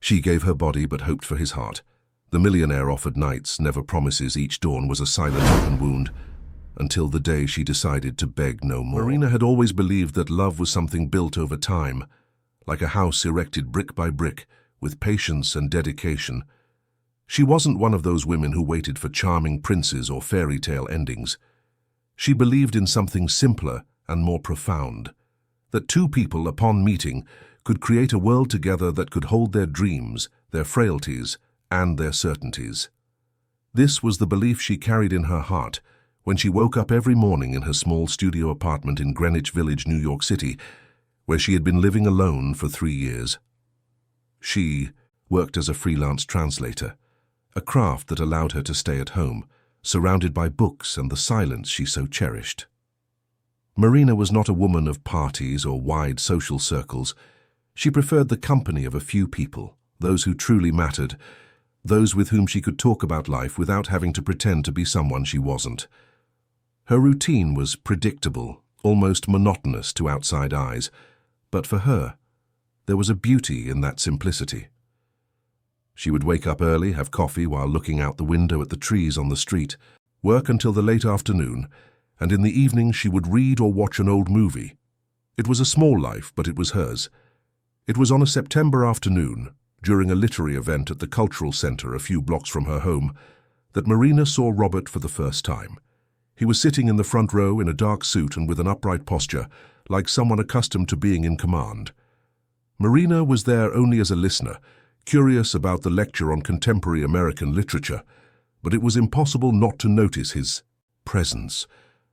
She gave her body but hoped for his heart. The millionaire offered nights, never promises. Each dawn was a silent open wound, until the day she decided to beg no more. Marina had always believed that love was something built over time, like a house erected brick by brick, with patience and dedication. She wasn't one of those women who waited for charming princes or fairy tale endings. She believed in something simpler and more profound, that two people, upon meeting, could create a world together that could hold their dreams, their frailties, and their certainties. This was the belief she carried in her heart when she woke up every morning in her small studio apartment in Greenwich Village, New York City, where she had been living alone for 3 years. She worked as a freelance translator, a craft that allowed her to stay at home, surrounded by books and the silence she so cherished. Marina was not a woman of parties or wide social circles. She preferred the company of a few people, those who truly mattered, those with whom she could talk about life without having to pretend to be someone she wasn't. Her routine was predictable, almost monotonous to outside eyes, but for her, there was a beauty in that simplicity. She would wake up early, have coffee while looking out the window at the trees on the street, work until the late afternoon, and in the evening she would read or watch an old movie. It was a small life, but it was hers. It was on a September afternoon, during a literary event at the Cultural Center a few blocks from her home, that Marina saw Robert for the first time. He was sitting in the front row in a dark suit and with an upright posture, like someone accustomed to being in command. Marina was there only as a listener, curious about the lecture on contemporary American literature, but it was impossible not to notice his presence.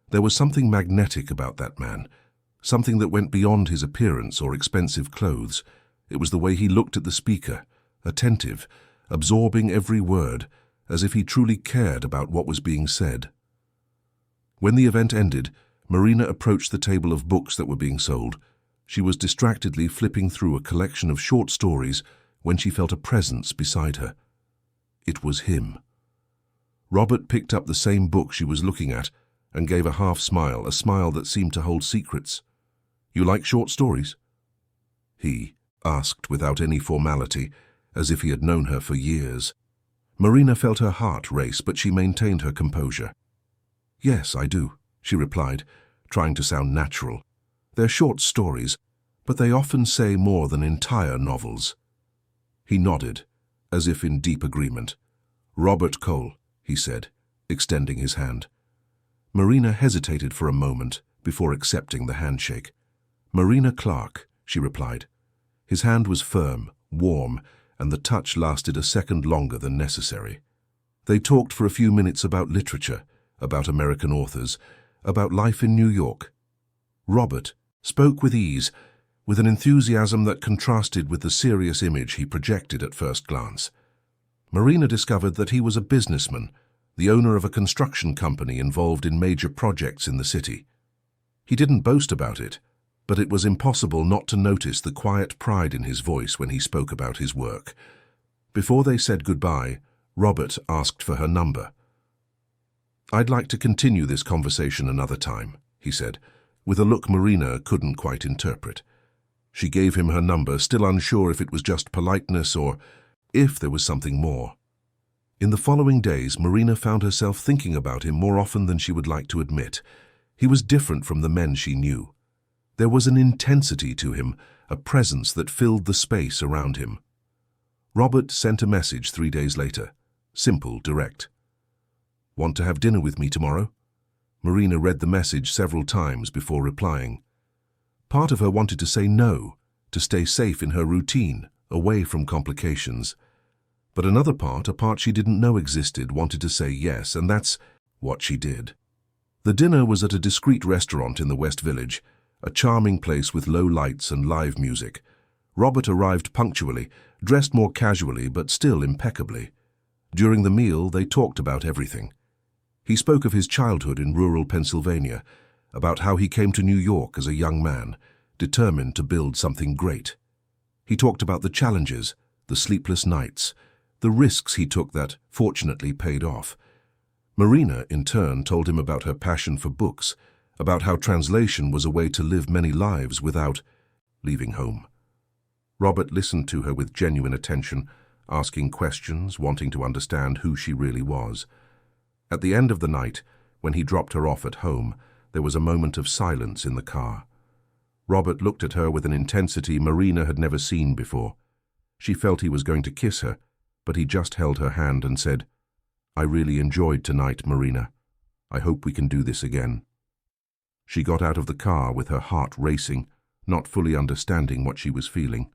There was something magnetic about that man, something that went beyond his appearance or expensive clothes. It was the way he looked at the speaker, attentive, absorbing every word, as if he truly cared about what was being said. When the event ended, Marina approached the table of books that were being sold. She was distractedly flipping through a collection of short stories when she felt a presence beside her. It was him. Robert picked up the same book she was looking at and gave a half smile, a smile that seemed to hold secrets. "You like short stories?" He asked without any formality, as if he had known her for years. Marina felt her heart race, but she maintained her composure. "Yes, I do," she replied, trying to sound natural. "They're short stories, but they often say more than entire novels." He nodded, as if in deep agreement. "Robert Cole," he said, extending his hand. Marina hesitated for a moment before accepting the handshake. "Marina Clark," she replied. His hand was firm, warm, and the touch lasted a second longer than necessary. They talked for a few minutes about literature, about American authors, about life in New York. Robert spoke with ease, with an enthusiasm that contrasted with the serious image he projected at first glance. Marina discovered that he was a businessman, the owner of a construction company involved in major projects in the city. He didn't boast about it, but it was impossible not to notice the quiet pride in his voice when he spoke about his work. Before they said goodbye, Robert asked for her number. "I'd like to continue this conversation another time," he said, with a look Marina couldn't quite interpret. She gave him her number, still unsure if it was just politeness or if there was something more. In the following days, Marina found herself thinking about him more often than she would like to admit. He was different from the men she knew. There was an intensity to him, a presence that filled the space around him. Robert sent a message 3 days later. Simple, direct. "Want to have dinner with me tomorrow?" Marina read the message several times before replying. Part of her wanted to say no, to stay safe in her routine, away from complications. But another part, a part she didn't know existed, wanted to say yes, and that's what she did. The dinner was at a discreet restaurant in the West Village, a charming place with low lights and live music. Robert arrived punctually, dressed more casually but still impeccably. During the meal, they talked about everything. He spoke of his childhood in rural Pennsylvania, about how he came to New York as a young man, determined to build something great. He talked about the challenges, the sleepless nights, the risks he took that, fortunately, paid off. Marina, in turn, told him about her passion for books, about how translation was a way to live many lives without leaving home. Robert listened to her with genuine attention, asking questions, wanting to understand who she really was. At the end of the night, when he dropped her off at home, there was a moment of silence in the car. Robert looked at her with an intensity Marina had never seen before. She felt he was going to kiss her, but he just held her hand and said, "I really enjoyed tonight, Marina. I hope we can do this again." She got out of the car with her heart racing, not fully understanding what she was feeling.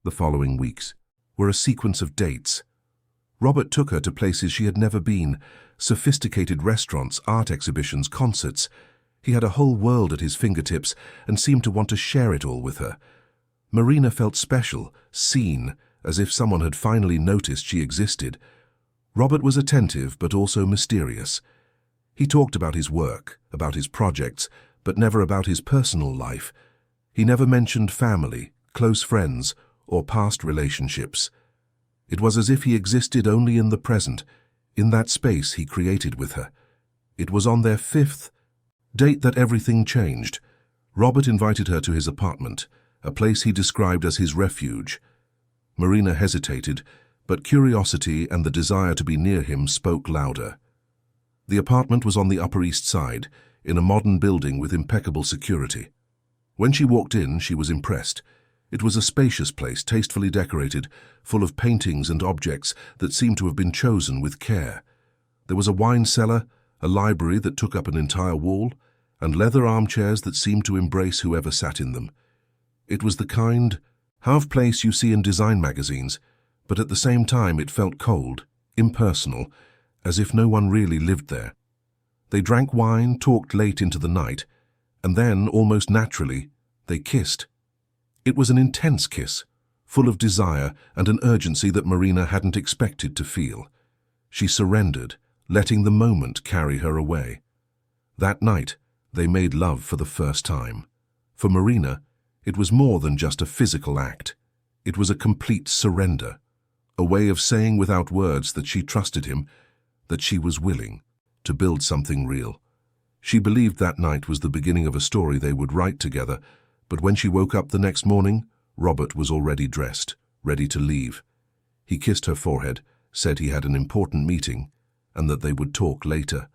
The following weeks were a sequence of dates. Robert took her to places she had never been, sophisticated restaurants, art exhibitions, concerts. He had a whole world at his fingertips and seemed to want to share it all with her. Marina felt special, seen, as if someone had finally noticed she existed. Robert was attentive but also mysterious. He talked about his work, about his projects, but never about his personal life. He never mentioned family, close friends, or past relationships. It was as if he existed only in the present, in that space he created with her. It was on their 5th date that everything changed. Robert invited her to his apartment, a place he described as his refuge. Marina hesitated, but curiosity and the desire to be near him spoke louder. The apartment was on the Upper East Side, in a modern building with impeccable security. When she walked in, she was impressed. It was a spacious place, tastefully decorated, full of paintings and objects that seemed to have been chosen with care. There was a wine cellar, a library that took up an entire wall, and leather armchairs that seemed to embrace whoever sat in them. It was the kind of place you see in design magazines, but at the same time it felt cold, impersonal, as if no one really lived there. They drank wine, talked late into the night, and then, almost naturally, they kissed. It was an intense kiss, full of desire and an urgency that Marina hadn't expected to feel. She surrendered, letting the moment carry her away. That night, they made love for the first time. For Marina, it was more than just a physical act. It was a complete surrender, a way of saying without words that she trusted him, that she was willing to build something real. She believed that night was the beginning of a story they would write together, but when she woke up the next morning, Robert was already dressed, ready to leave. He kissed her forehead, said he had an important meeting, and that they would talk later.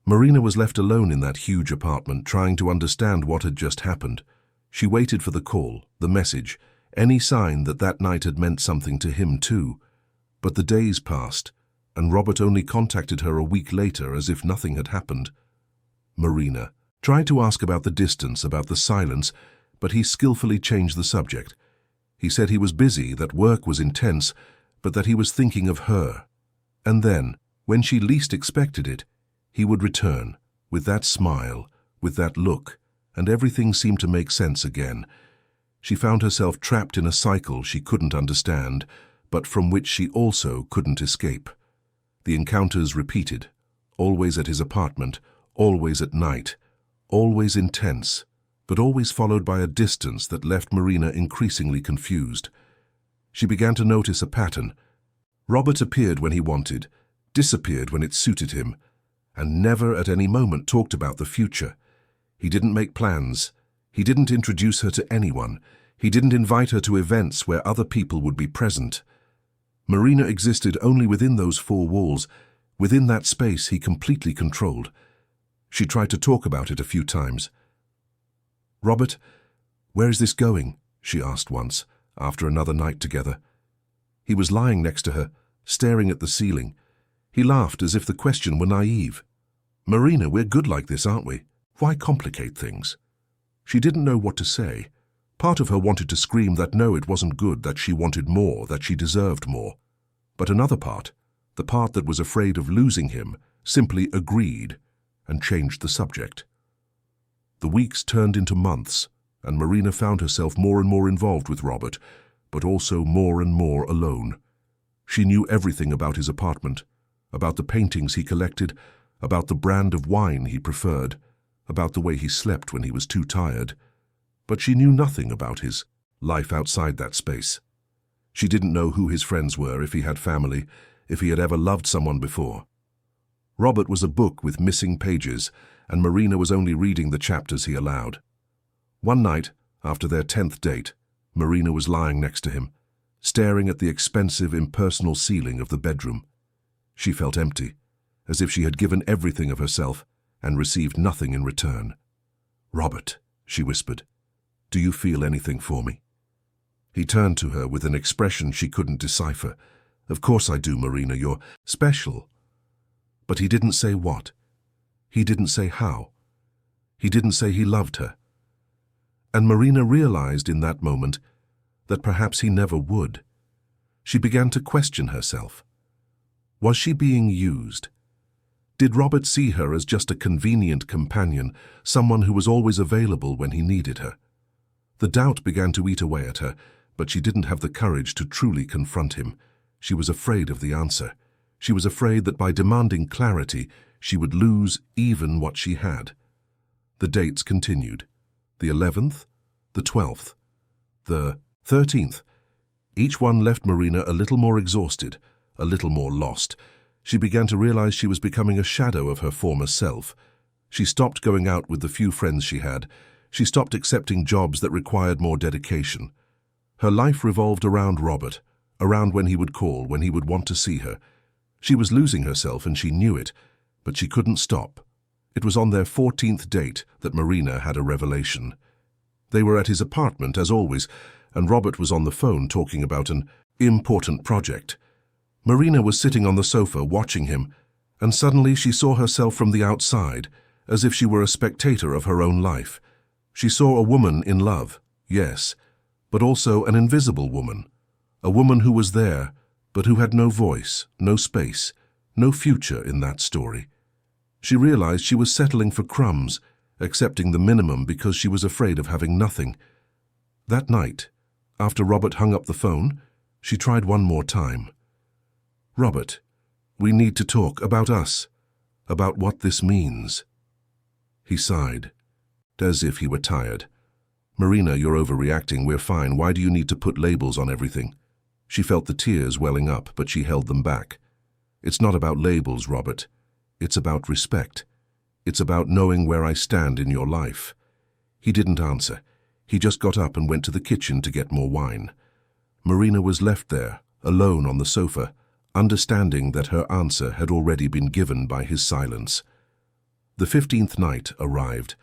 Marina was left alone in that huge apartment, trying to understand what had just happened. She waited for the call, the message, any sign that that night had meant something to him too. But the days passed, and Robert only contacted her a week later as if nothing had happened. Marina tried to ask about the distance, about the silence, but he skillfully changed the subject. He said he was busy, that work was intense, but that he was thinking of her. And then, when she least expected it, he would return, with that smile, with that look, and everything seemed to make sense again. She found herself trapped in a cycle she couldn't understand, but from which she also couldn't escape. The encounters repeated, always at his apartment, always at night, always intense, but always followed by a distance that left Marina increasingly confused. She began to notice a pattern. Robert appeared when he wanted, disappeared when it suited him, and never at any moment talked about the future. He didn't make plans. He didn't introduce her to anyone. He didn't invite her to events where other people would be present. Marina existed only within those 4 walls, within that space he completely controlled. She tried to talk about it a few times. "Robert, where is this going?" she asked once, after another night together. He was lying next to her, staring at the ceiling. He laughed as if the question were naive. "Marina, we're good like this, aren't we? Why complicate things?" She didn't know what to say. Part of her wanted to scream that no, it wasn't good, that she wanted more, that she deserved more. But another part, the part that was afraid of losing him, simply agreed and changed the subject. The weeks turned into months, and Marina found herself more and more involved with Robert, but also more and more alone. She knew everything about his apartment, about the paintings he collected, about the brand of wine he preferred, about the way he slept when he was too tired. But she knew nothing about his life outside that space. She didn't know who his friends were, if he had family, if he had ever loved someone before. Robert was a book with missing pages, and Marina was only reading the chapters he allowed. One night, after their 10th date, Marina was lying next to him, staring at the expensive, impersonal ceiling of the bedroom. She felt empty, as if she had given everything of herself and received nothing in return. "Robert," she whispered, "do you feel anything for me?" He turned to her with an expression she couldn't decipher. "Of course I do, Marina, you're special." But he didn't say what. He didn't say how. He didn't say he loved her. And Marina realized in that moment that perhaps he never would. She began to question herself. Was she being used? Did Robert see her as just a convenient companion, someone who was always available when he needed her? The doubt began to eat away at her, but she didn't have the courage to truly confront him. She was afraid of the answer. She was afraid that by demanding clarity, she would lose even what she had. The dates continued. The 11th, the 12th, the 13th. Each one left Marina a little more exhausted, a little more lost. She began to realize she was becoming a shadow of her former self. She stopped going out with the few friends she had. She stopped accepting jobs that required more dedication. Her life revolved around Robert, around when he would call, when he would want to see her. She was losing herself and she knew it, but she couldn't stop. It was on their 14th date that Marina had a revelation. They were at his apartment, as always, and Robert was on the phone talking about an important project. Marina was sitting on the sofa watching him, and suddenly she saw herself from the outside, as if she were a spectator of her own life. She saw a woman in love, yes, but also an invisible woman, a woman who was there, but who had no voice, no space, no future in that story. She realized she was settling for crumbs, accepting the minimum because she was afraid of having nothing. That night, after Robert hung up the phone, she tried one more time. "Robert, we need to talk about us, about what this means." He sighed, as if he were tired. "Marina, you're overreacting. We're fine. Why do you need to put labels on everything?" She felt the tears welling up, but she held them back. "It's not about labels, Robert. It's about respect. It's about knowing where I stand in your life." He didn't answer. He just got up and went to the kitchen to get more wine. Marina was left there, alone on the sofa, understanding that her answer had already been given by his silence. The 15th night arrived.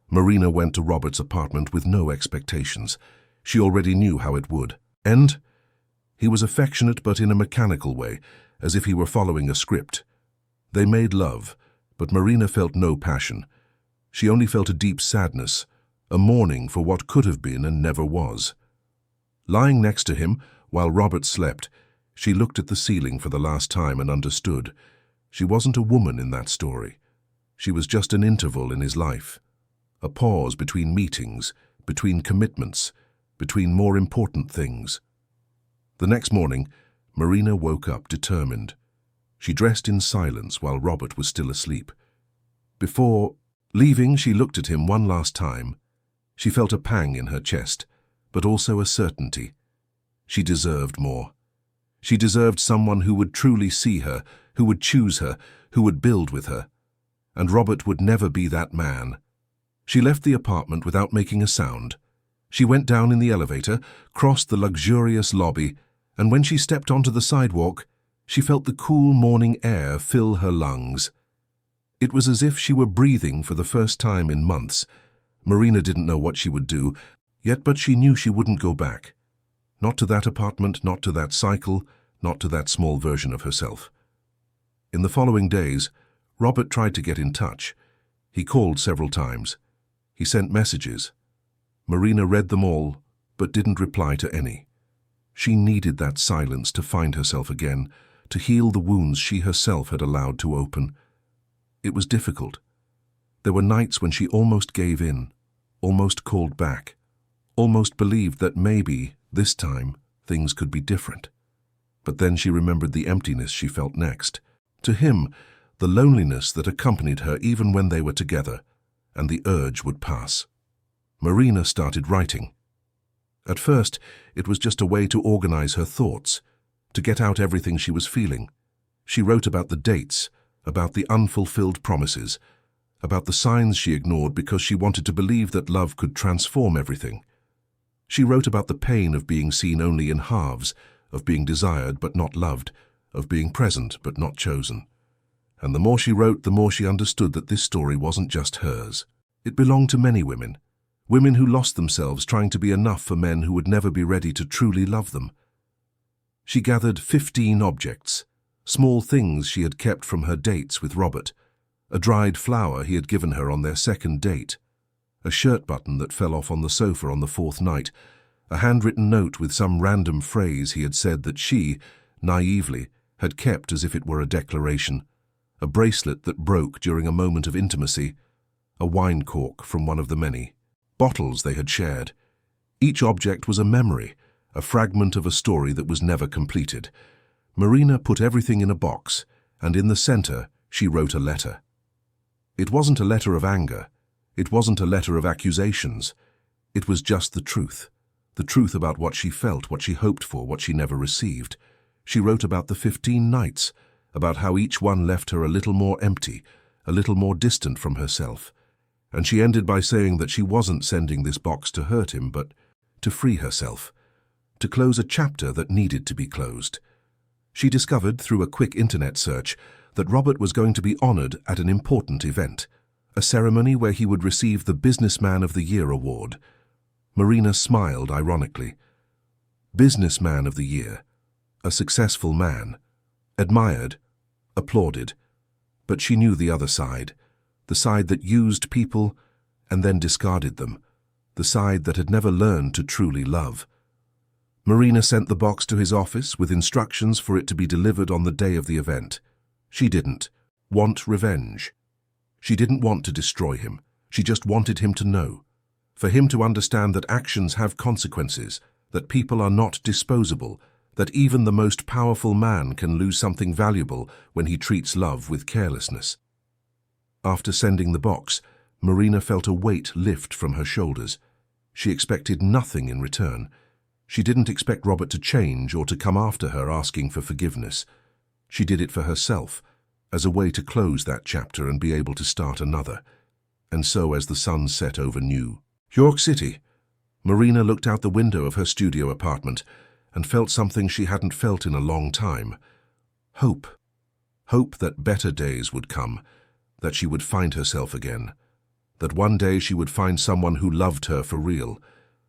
Marina went to Robert's apartment with no expectations. She already knew how it would end. He was affectionate, but in a mechanical way, as if he were following a script. They made love, but Marina felt no passion. She only felt a deep sadness, a mourning for what could have been and never was. Lying next to him, while Robert slept, she looked at the ceiling for the last time and understood. She wasn't a woman in that story. She was just an interval in his life, a pause between meetings, between commitments, between more important things. The next morning, Marina woke up determined. She dressed in silence while Robert was still asleep. Before leaving, she looked at him one last time. She felt a pang in her chest, but also a certainty. She deserved more. She deserved someone who would truly see her, who would choose her, who would build with her. And Robert would never be that man. She left the apartment without making a sound. She went down in the elevator, crossed the luxurious lobby, and when she stepped onto the sidewalk, she felt the cool morning air fill her lungs. It was as if she were breathing for the first time in months. Marina didn't know what she would do, but she knew she wouldn't go back. Not to that apartment, not to that cycle, not to that small version of herself. In the following days, Robert tried to get in touch. He called several times. He sent messages. Marina read them all, but didn't reply to any. She needed that silence to find herself again, to heal the wounds she herself had allowed to open. It was difficult. There were nights when she almost gave in, almost called back, almost believed that maybe, this time, things could be different. But then she remembered the emptiness she felt next. To him, the loneliness that accompanied her even when they were together, and the urge would pass. Marina started writing. At first, it was just a way to organize her thoughts, to get out everything she was feeling. She wrote about the dates, about the unfulfilled promises, about the signs she ignored because she wanted to believe that love could transform everything. She wrote about the pain of being seen only in halves, of being desired but not loved, of being present but not chosen. And the more she wrote, the more she understood that this story wasn't just hers. It belonged to many women. Women who lost themselves trying to be enough for men who would never be ready to truly love them. She gathered 15 objects, small things she had kept from her dates with Robert, a dried flower he had given her on their second date, a shirt button that fell off on the sofa on the 4th night, a handwritten note with some random phrase he had said that she, naively, had kept as if it were a declaration, a bracelet that broke during a moment of intimacy, a wine cork from one of the many bottles they had shared. Each object was a memory, a fragment of a story that was never completed. Marina put everything in a box, and in the center she wrote a letter. It wasn't a letter of anger. It wasn't a letter of accusations. It was just the truth about what she felt, what she hoped for, what she never received. She wrote about the 15 nights, about how each one left her a little more empty, a little more distant from herself. And she ended by saying that she wasn't sending this box to hurt him, but to free herself, to close a chapter that needed to be closed. She discovered through a quick internet search that Robert was going to be honored at an important event, a ceremony where he would receive the Businessman of the Year award. Marina smiled ironically. Businessman of the Year, a successful man, admired, applauded, but she knew the other side, the side that used people and then discarded them, the side that had never learned to truly love. Marina sent the box to his office with instructions for it to be delivered on the day of the event. She didn't want revenge. She didn't want to destroy him. She just wanted him to know. For him to understand that actions have consequences, that people are not disposable, that even the most powerful man can lose something valuable when he treats love with carelessness. After sending the box, Marina felt a weight lift from her shoulders. She expected nothing in return. She didn't expect Robert to change or to come after her asking for forgiveness. She did it for herself, as a way to close that chapter and be able to start another. And so as the sun set over New York City, Marina looked out the window of her studio apartment and felt something she hadn't felt in a long time. Hope. Hope that better days would come, that she would find herself again, that one day she would find someone who loved her for real,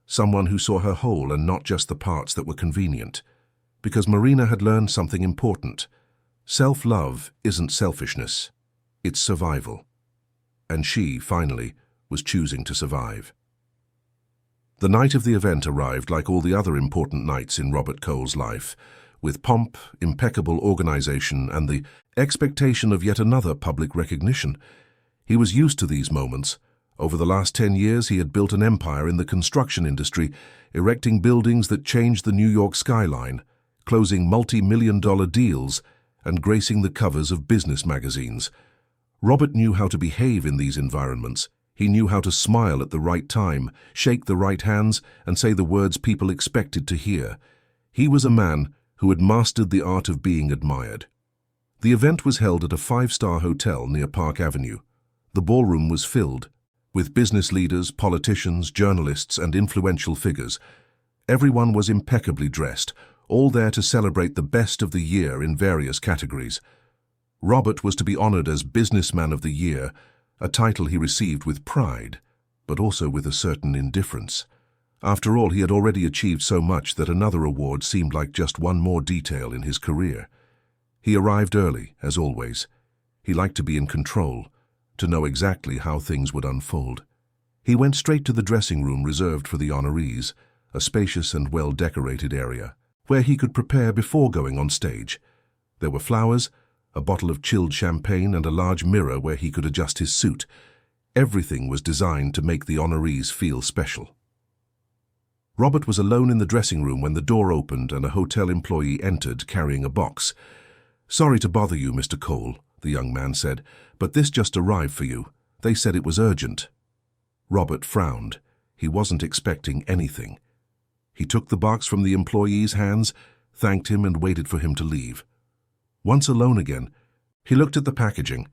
someone who saw her whole and not just the parts that were convenient. Because Marina had learned something important. Self-love isn't selfishness, it's survival. And she, finally, was choosing to survive. The night of the event arrived like all the other important nights in Robert Cole's life, with pomp, impeccable organization, and the expectation of yet another public recognition. He was used to these moments. Over the last 10 years, he had built an empire in the construction industry, erecting buildings that changed the New York skyline, closing multi-million-dollar deals, and gracing the covers of business magazines. Robert knew how to behave in these environments. He knew how to smile at the right time, shake the right hands, and say the words people expected to hear. He was a man who had mastered the art of being admired. The event was held at a 5-star hotel near Park Avenue. The ballroom was filled with business leaders, politicians, journalists, and influential figures. Everyone was impeccably dressed, all there to celebrate the best of the year in various categories. Robert was to be honored as Businessman of the Year, a title he received with pride, but also with a certain indifference. After all, he had already achieved so much that another award seemed like just one more detail in his career. He arrived early, as always. He liked to be in control, to know exactly how things would unfold. He went straight to the dressing room reserved for the honorees, a spacious and well-decorated area, where he could prepare before going on stage. There were flowers, a bottle of chilled champagne, and a large mirror where he could adjust his suit. Everything was designed to make the honorees feel special. Robert was alone in the dressing room when the door opened and a hotel employee entered carrying a box. "Sorry to bother you, Mr. Cole," the young man said, "but this just arrived for you. They said it was urgent." Robert frowned. He wasn't expecting anything. He took the box from the employee's hands, thanked him, and waited for him to leave. Once alone again, he looked at the packaging.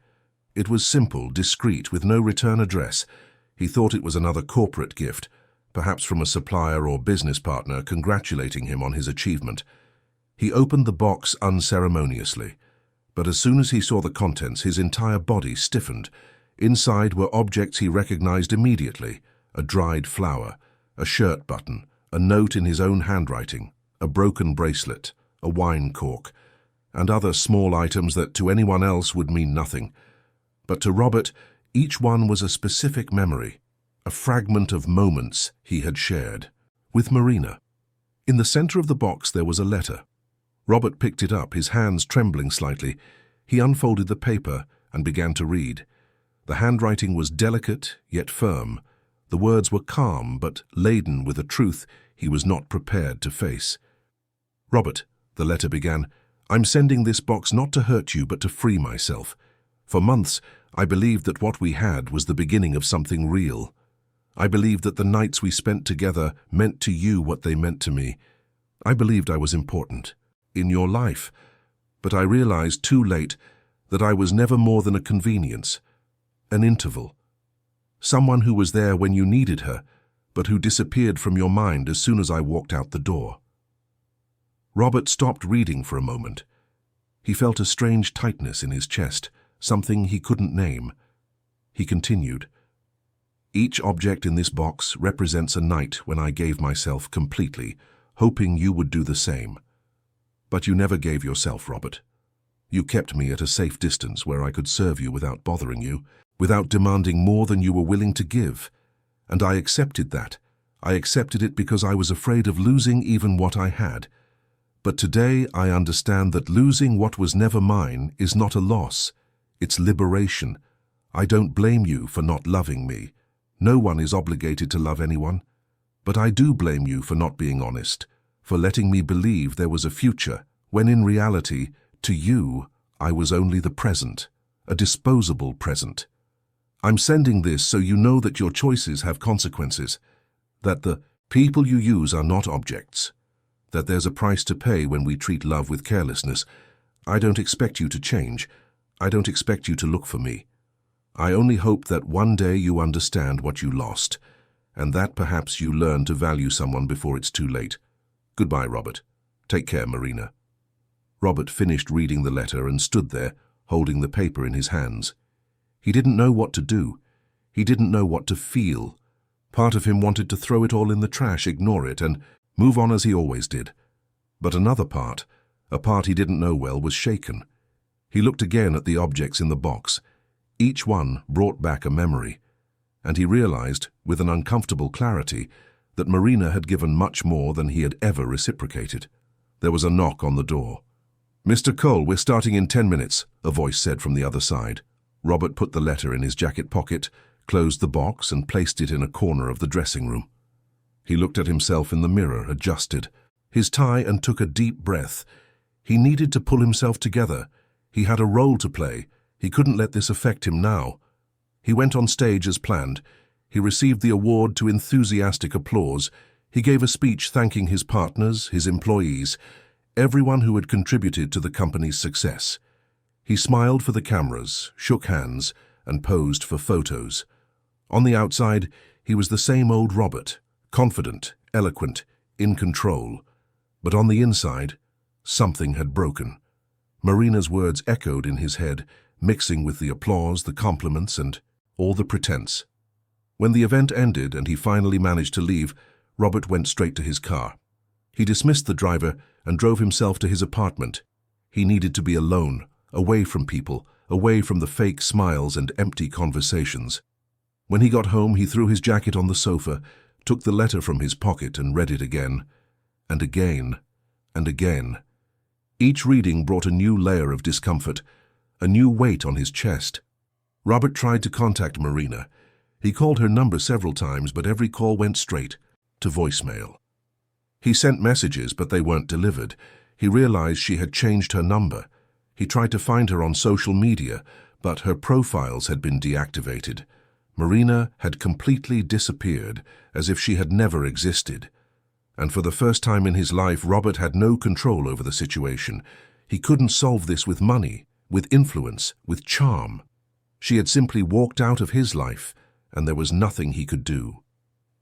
It was simple, discreet, with no return address. He thought it was another corporate gift, perhaps from a supplier or business partner congratulating him on his achievement. He opened the box unceremoniously, but as soon as he saw the contents, his entire body stiffened. Inside were objects he recognized immediately: a dried flower, a shirt button, a note in his own handwriting, a broken bracelet, a wine cork, and other small items that to anyone else would mean nothing. But to Robert, each one was a specific memory, a fragment of moments he had shared with Marina. In the center of the box there was a letter. Robert picked it up, his hands trembling slightly. He unfolded the paper and began to read. The handwriting was delicate yet firm. The words were calm but laden with a truth he was not prepared to face. "Robert," the letter began, "I'm sending this box not to hurt you but to free myself. For months, I believed that what we had was the beginning of something real. I believed that the nights we spent together meant to you what they meant to me. I believed I was important in your life, but I realized too late that I was never more than a convenience, an interval. Someone who was there when you needed her, but who disappeared from your mind as soon as I walked out the door." Robert stopped reading for a moment. He felt a strange tightness in his chest, something he couldn't name. He continued, "Each object in this box represents a night when I gave myself completely, hoping you would do the same. But you never gave yourself, Robert. You kept me at a safe distance where I could serve you without bothering you, without demanding more than you were willing to give. And I accepted that. I accepted it because I was afraid of losing even what I had. But today I understand that losing what was never mine is not a loss. It's liberation. I don't blame you for not loving me. No one is obligated to love anyone. But I do blame you for not being honest, for letting me believe there was a future, when in reality, to you, I was only the present, a disposable present. I'm sending this so you know that your choices have consequences, that the people you use are not objects, that there's a price to pay when we treat love with carelessness. I don't expect you to change. I don't expect you to look for me. I only hope that one day you understand what you lost, and that perhaps you learn to value someone before it's too late. Goodbye, Robert. Take care, Marina." Robert finished reading the letter and stood there, holding the paper in his hands. He didn't know what to do. He didn't know what to feel. Part of him wanted to throw it all in the trash, ignore it, and move on as he always did. But another part, a part he didn't know well, was shaken. He looked again at the objects in the box. Each one brought back a memory, and he realized, with an uncomfortable clarity, that Marina had given much more than he had ever reciprocated. There was a knock on the door. "Mr. Cole, we're starting in 10 minutes, a voice said from the other side. Robert put the letter in his jacket pocket, closed the box, and placed it in a corner of the dressing room. He looked at himself in the mirror, adjusted his tie, and took a deep breath. He needed to pull himself together. He had a role to play. He couldn't let this affect him now. He went on stage as planned. He received the award to enthusiastic applause. He gave a speech thanking his partners, his employees, everyone who had contributed to the company's success. He smiled for the cameras, shook hands, and posed for photos. On the outside, he was the same old Robert, confident, eloquent, in control. But on the inside, something had broken. Marina's words echoed in his head, mixing with the applause, the compliments, and all the pretense. When the event ended and he finally managed to leave, Robert went straight to his car. He dismissed the driver and drove himself to his apartment. He needed to be alone, away from people, away from the fake smiles and empty conversations. When he got home, he threw his jacket on the sofa, took the letter from his pocket and read it again, and again, and again. Each reading brought a new layer of discomfort, a new weight on his chest. Robert tried to contact Marina. He called her number several times, but every call went straight to voicemail. He sent messages, but they weren't delivered. He realized she had changed her number. He tried to find her on social media, but her profiles had been deactivated. Marina had completely disappeared, as if she had never existed. And for the first time in his life, Robert had no control over the situation. He couldn't solve this with money, with influence, with charm. She had simply walked out of his life, and there was nothing he could do.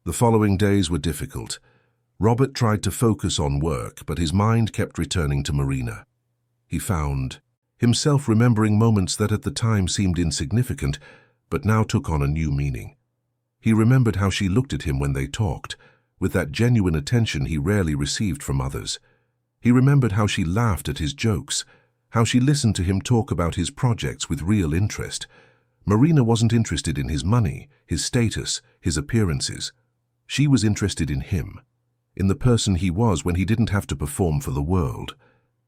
The following days were difficult. Robert tried to focus on work, but his mind kept returning to Marina. He found himself remembering moments that at the time seemed insignificant, but now took on a new meaning. He remembered how she looked at him when they talked, with that genuine attention he rarely received from others. He remembered how she laughed at his jokes, how she listened to him talk about his projects with real interest. Marina wasn't interested in his money, his status, his appearances. She was interested in him, in the person he was when he didn't have to perform for the world.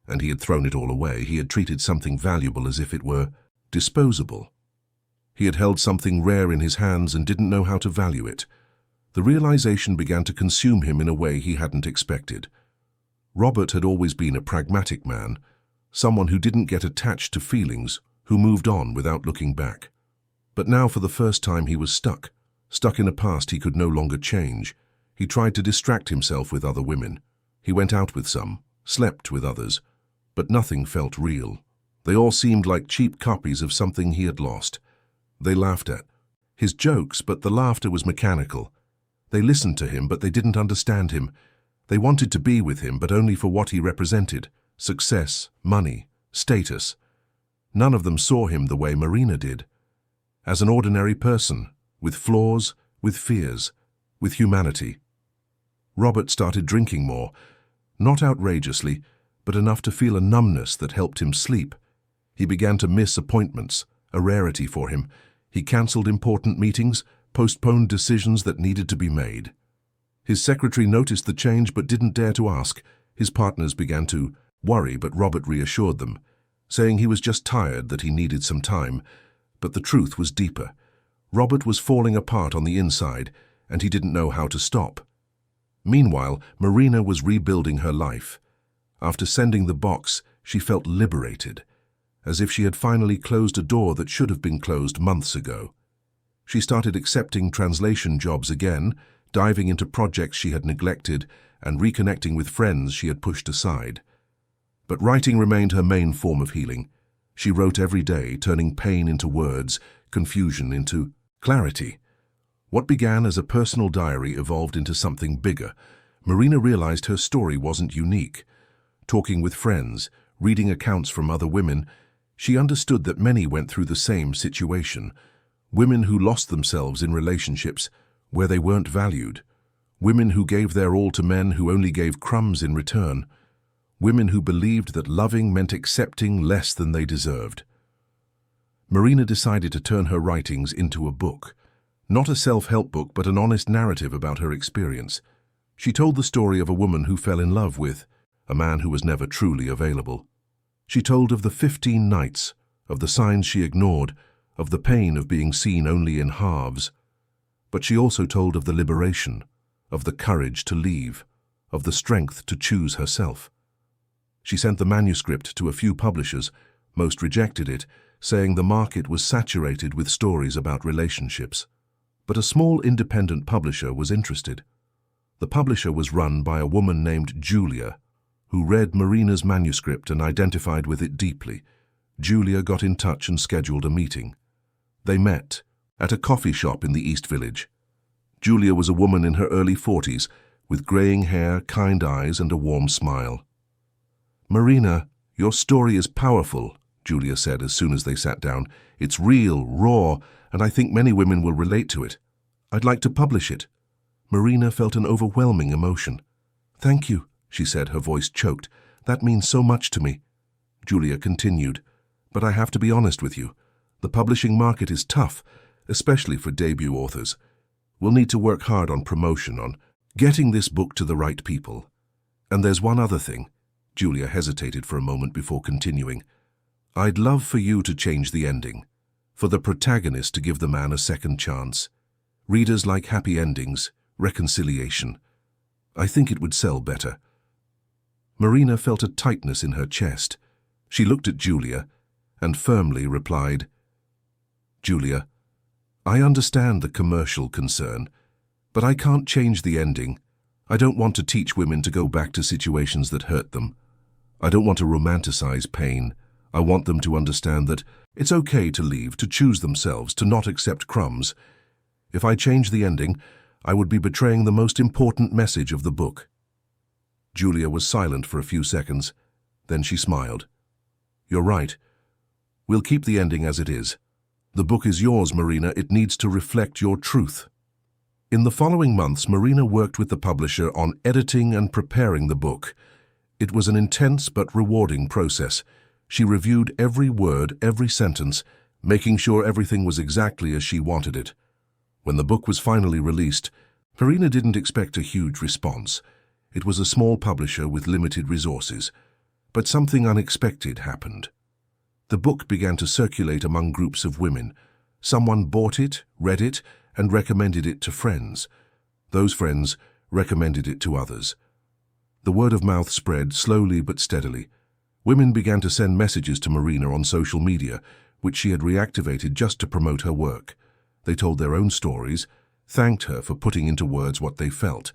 And he had thrown it all away. He had treated something valuable as if it were disposable. He had held something rare in his hands and didn't know how to value it. The realization began to consume him in a way he hadn't expected. Robert had always been a pragmatic man, someone who didn't get attached to feelings, who moved on without looking back. But now for the first time he was stuck in a past he could no longer change. He tried to distract himself with other women. He went out with some, slept with others, but nothing felt real. They all seemed like cheap copies of something he had lost. They laughed at his jokes, but the laughter was mechanical. They listened to him, but they didn't understand him. They wanted to be with him, but only for what he represented: success, money, status. None of them saw him the way Marina did, as an ordinary person, with flaws, with fears, with humanity. Robert started drinking more, not outrageously, but enough to feel a numbness that helped him sleep. He began to miss appointments, a rarity for him. He cancelled important meetings, postponed decisions that needed to be made. His secretary noticed the change but didn't dare to ask. His partners began to worry, but Robert reassured them, saying he was just tired, that he needed some time. But the truth was deeper. Robert was falling apart on the inside, and he didn't know how to stop. Meanwhile, Marina was rebuilding her life. After sending the box, she felt liberated, as if she had finally closed a door that should have been closed months ago. She started accepting translation jobs again, diving into projects she had neglected and reconnecting with friends she had pushed aside. But writing remained her main form of healing. She wrote every day, turning pain into words, confusion into clarity. What began as a personal diary evolved into something bigger. Marina realized her story wasn't unique. Talking with friends, reading accounts from other women, she understood that many went through the same situation. Women who lost themselves in relationships where they weren't valued. Women who gave their all to men who only gave crumbs in return. Women who believed that loving meant accepting less than they deserved. Marina decided to turn her writings into a book. Not a self-help book, but an honest narrative about her experience. She told the story of a woman who fell in love with a man who was never truly available. She told of the 15 nights, of the signs she ignored, of the pain of being seen only in halves. But she also told of the liberation, of the courage to leave, of the strength to choose herself. She sent the manuscript to a few publishers. Most rejected it, saying the market was saturated with stories about relationships. But a small independent publisher was interested. The publisher was run by a woman named Julia, who read Marina's manuscript and identified with it deeply. Julia got in touch and scheduled a meeting. They met at a coffee shop in the East Village. Julia was a woman in her early 40s, with graying hair, kind eyes, and a warm smile. "Marina, your story is powerful," Julia said as soon as they sat down. "It's real, raw, and I think many women will relate to it. I'd like to publish it." Marina felt an overwhelming emotion. "Thank you," she said, her voice choked. "That means so much to me." Julia continued, "But I have to be honest with you. The publishing market is tough, especially for debut authors. We'll need to work hard on promotion, on getting this book to the right people. And there's one other thing." Julia hesitated for a moment before continuing. "I'd love for you to change the ending, for the protagonist to give the man a second chance. Readers like happy endings, reconciliation. I think it would sell better." Marina felt a tightness in her chest. She looked at Julia and firmly replied, "Julia, I understand the commercial concern, but I can't change the ending. I don't want to teach women to go back to situations that hurt them. I don't want to romanticize pain. I want them to understand that it's okay to leave, to choose themselves, to not accept crumbs. If I change the ending, I would be betraying the most important message of the book. Julia was silent for a few seconds. Then she smiled. You're right. We'll keep the ending as it is. The book is yours, Marina. It needs to reflect your truth. In the following months, Marina worked with the publisher on editing and preparing the book. It was an intense but rewarding process. She reviewed every word, every sentence, making sure everything was exactly as she wanted it. When the book was finally released, Marina didn't expect a huge response. It was a small publisher with limited resources. But something unexpected happened. The book began to circulate among groups of women. Someone bought it, read it, and recommended it to friends. Those friends recommended it to others. The word of mouth spread slowly but steadily. Women began to send messages to Marina on social media, which she had reactivated just to promote her work. They told their own stories, thanked her for putting into words what they felt,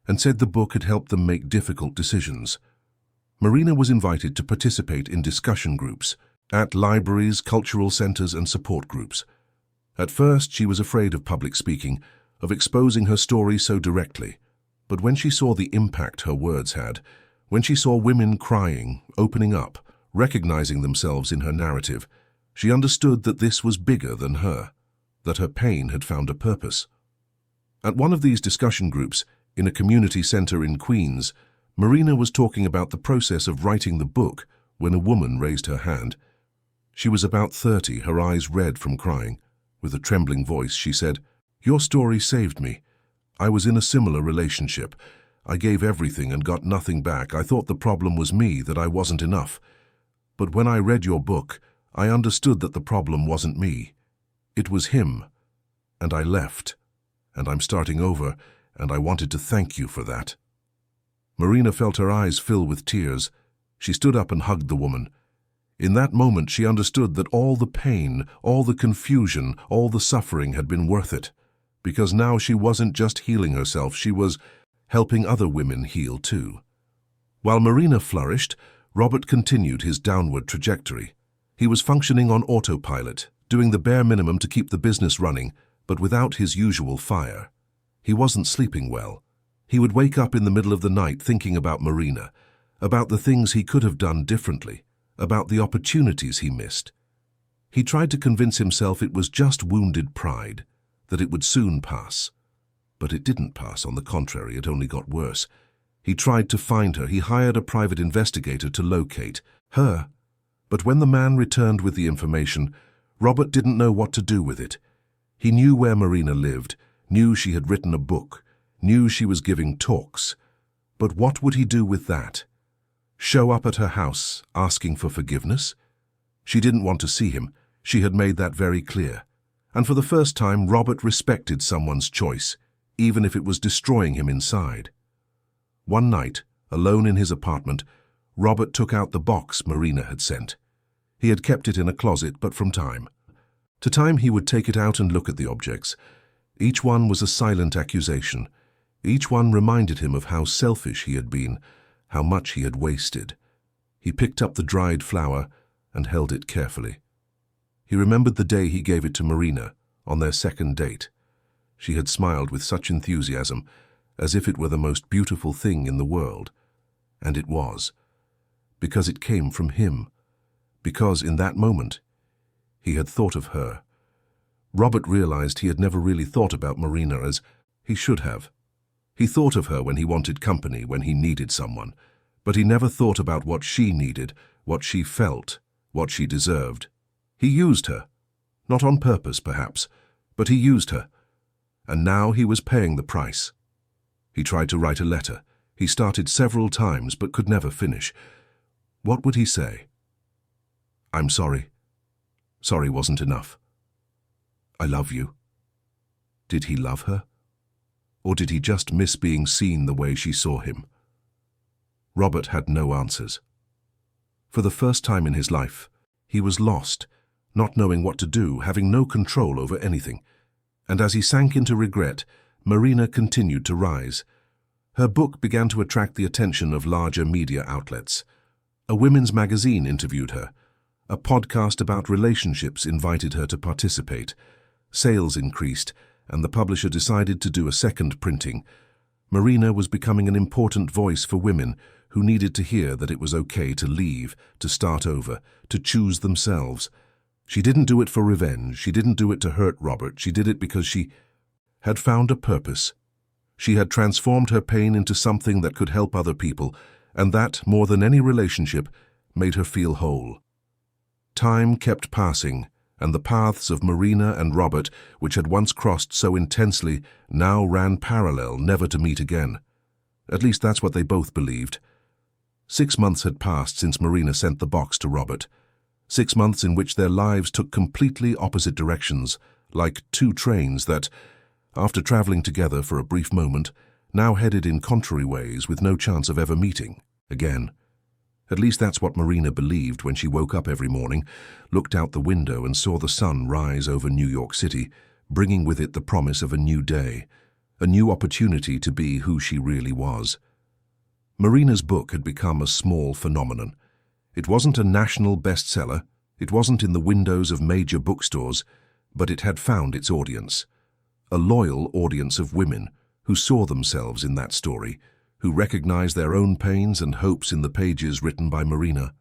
and said the book had helped them make difficult decisions. Marina was invited to participate in discussion groups at libraries, cultural centers, and support groups. At first, she was afraid of public speaking, of exposing her story so directly. But when she saw the impact her words had, when she saw women crying, opening up, recognizing themselves in her narrative, she understood that this was bigger than her, that her pain had found a purpose. At one of these discussion groups, in a community center in Queens, Marina was talking about the process of writing the book when a woman raised her hand. She was about 30, her eyes red from crying. With a trembling voice, she said, "Your story saved me. I was in a similar relationship. I gave everything and got nothing back. I thought the problem was me, that I wasn't enough. But when I read your book, I understood that the problem wasn't me. It was him. And I left. And I'm starting over, and I wanted to thank you for that." Marina felt her eyes fill with tears. She stood up and hugged the woman. In that moment, she understood that all the pain, all the confusion, all the suffering had been worth it. Because now she wasn't just healing herself, she was helping other women heal too. While Marina flourished, Robert continued his downward trajectory. He was functioning on autopilot, doing the bare minimum to keep the business running, but without his usual fire. He wasn't sleeping well. He would wake up in the middle of the night thinking about Marina, about the things he could have done differently, about the opportunities he missed. He tried to convince himself it was just wounded pride, that it would soon pass. But it didn't pass. On the contrary, it only got worse. He tried to find her. He hired a private investigator to locate her. But when the man returned with the information, Robert didn't know what to do with it. He knew where Marina lived, knew she had written a book, knew she was giving talks. But what would he do with that? Show up at her house, asking for forgiveness? She didn't want to see him. She had made that very clear. And for the first time, Robert respected someone's choice, even if it was destroying him inside. One night, alone in his apartment, Robert took out the box Marina had sent. He had kept it in a closet, but from time to time he would take it out and look at the objects. Each one was a silent accusation. Each one reminded him of how selfish he had been, how much he had wasted. He picked up the dried flower and held it carefully. He remembered the day he gave it to Marina, on their second date. She had smiled with such enthusiasm, as if it were the most beautiful thing in the world. And it was. Because it came from him. Because in that moment, he had thought of her. Robert realized he had never really thought about Marina as he should have. He thought of her when he wanted company, when he needed someone. But he never thought about what she needed, what she felt, what she deserved. He used her. Not on purpose, perhaps, but he used her. And now he was paying the price. He tried to write a letter. He started several times, but could never finish. What would he say? "I'm sorry. Sorry wasn't enough. I love you." Did he love her? Or did he just miss being seen the way she saw him? Robert had no answers. For the first time in his life, he was lost, not knowing what to do, having no control over anything. And as he sank into regret, Marina continued to rise. Her book began to attract the attention of larger media outlets. A women's magazine interviewed her. A podcast about relationships invited her to participate. Sales increased, and the publisher decided to do a second printing. Marina was becoming an important voice for women who needed to hear that it was okay to leave, to start over, to choose themselves. She didn't do it for revenge. She didn't do it to hurt Robert. She did it because she had found a purpose. She had transformed her pain into something that could help other people, and that, more than any relationship, made her feel whole. Time kept passing, and the paths of Marina and Robert, which had once crossed so intensely, now ran parallel, never to meet again. At least that's what they both believed. 6 months had passed since Marina sent the box to Robert. 6 months in which their lives took completely opposite directions, like two trains that, after traveling together for a brief moment, now headed in contrary ways with no chance of ever meeting again. At least that's what Marina believed when she woke up every morning, looked out the window and saw the sun rise over New York City, bringing with it the promise of a new day, a new opportunity to be who she really was. Marina's book had become a small phenomenon. It wasn't a national bestseller, it wasn't in the windows of major bookstores, but it had found its audience. A loyal audience of women who saw themselves in that story, who recognized their own pains and hopes in the pages written by Marina.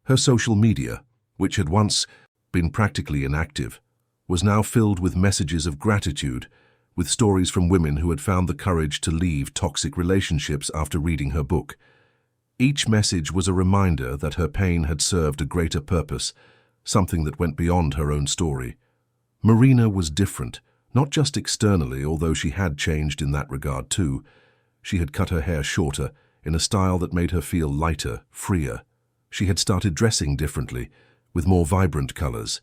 Her social media, which had once been practically inactive, was now filled with messages of gratitude, with stories from women who had found the courage to leave toxic relationships after reading her book. Each message was a reminder that her pain had served a greater purpose, something that went beyond her own story. Marina was different, not just externally, although she had changed in that regard too. She had cut her hair shorter, in a style that made her feel lighter, freer. She had started dressing differently, with more vibrant colors,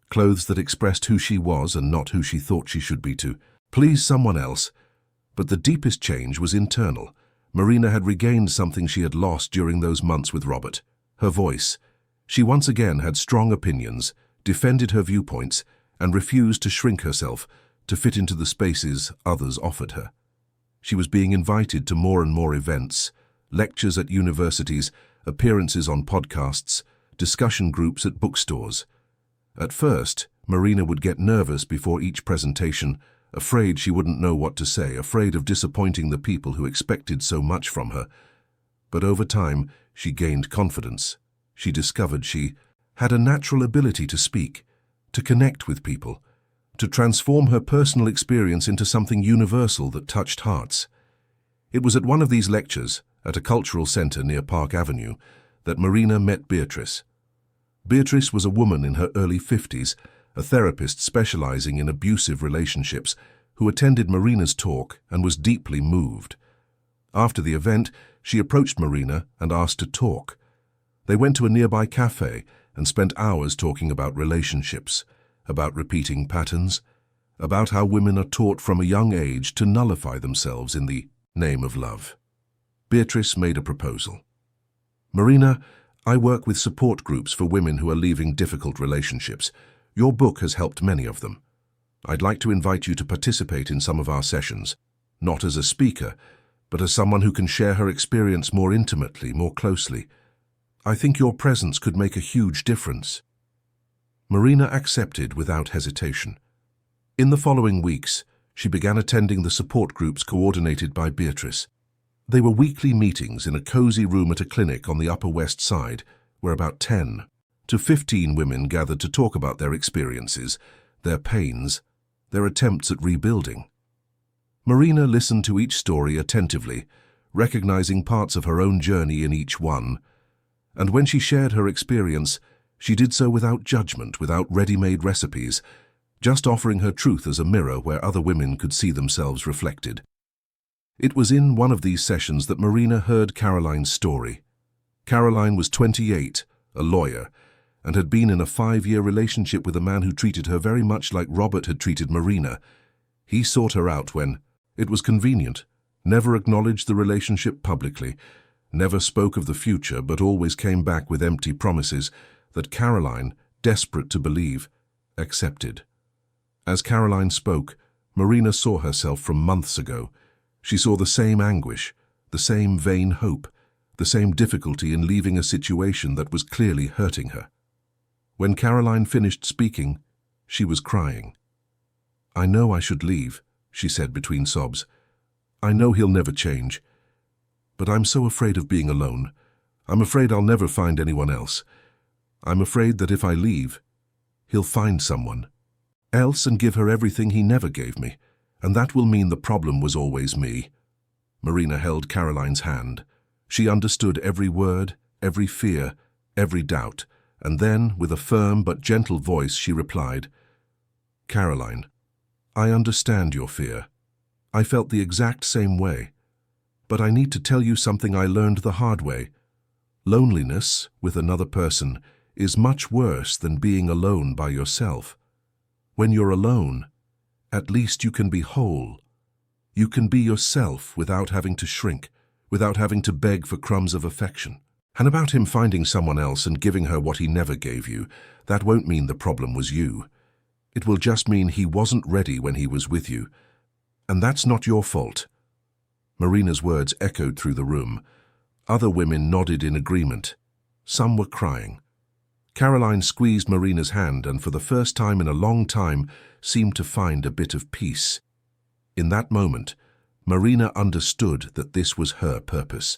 clothes that expressed who she was and not who she thought she should be to please someone else. But the deepest change was internal. Marina had regained something she had lost during those months with Robert: her voice. She once again had strong opinions, defended her viewpoints, and refused to shrink herself to fit into the spaces others offered her. She was being invited to more and more events, lectures at universities, appearances on podcasts, discussion groups at bookstores. At first, Marina would get nervous before each presentation, afraid she wouldn't know what to say, afraid of disappointing the people who expected so much from her. But over time, she gained confidence. She discovered she had a natural ability to speak, to connect with people, to transform her personal experience into something universal that touched hearts. It was at one of these lectures, at a cultural center near Park Avenue, that Marina met Beatrice. Beatrice was a woman in her early 50s, a therapist specializing in abusive relationships, who attended Marina's talk and was deeply moved. After the event, she approached Marina and asked to talk. They went to a nearby cafe and spent hours talking about relationships, about repeating patterns, about how women are taught from a young age to nullify themselves in the name of love. Beatrice made a proposal. "Marina, I work with support groups for women who are leaving difficult relationships. Your book has helped many of them. I'd like to invite you to participate in some of our sessions, not as a speaker, but as someone who can share her experience more intimately, more closely. I think your presence could make a huge difference." Marina accepted without hesitation. In the following weeks, she began attending the support groups coordinated by Beatrice. They were weekly meetings in a cozy room at a clinic on the Upper West Side, where about 10 to 15 women gathered to talk about their experiences, their pains, their attempts at rebuilding. Marina listened to each story attentively, recognizing parts of her own journey in each one, and when she shared her experience, she did so without judgment, without ready-made recipes, just offering her truth as a mirror where other women could see themselves reflected. It was in one of these sessions that Marina heard Caroline's story. Caroline was 28, a lawyer, and had been in a 5-year relationship with a man who treated her very much like Robert had treated Marina. He sought her out when it was convenient, never acknowledged the relationship publicly, never spoke of the future, but always came back with empty promises that Caroline, desperate to believe, accepted. As Caroline spoke, Marina saw herself from months ago. She saw the same anguish, the same vain hope, the same difficulty in leaving a situation that was clearly hurting her. When Caroline finished speaking, she was crying. "I know I should leave," she said between sobs. "I know he'll never change. But I'm so afraid of being alone. I'm afraid I'll never find anyone else. I'm afraid that if I leave, he'll find someone else and give her everything he never gave me, and that will mean the problem was always me." Marina held Caroline's hand. She understood every word, every fear, every doubt, and then, with a firm but gentle voice, she replied, "Caroline, I understand your fear. I felt the exact same way. But I need to tell you something I learned the hard way. Loneliness with another person is much worse than being alone by yourself. When you're alone, at least you can be whole. You can be yourself without having to shrink, without having to beg for crumbs of affection. And about him finding someone else and giving her what he never gave you, that won't mean the problem was you. It will just mean he wasn't ready when he was with you. And that's not your fault." Marina's words echoed through the room. Other women nodded in agreement. Some were crying. Caroline squeezed Marina's hand and for the first time in a long time seemed to find a bit of peace. In that moment, Marina understood that this was her purpose,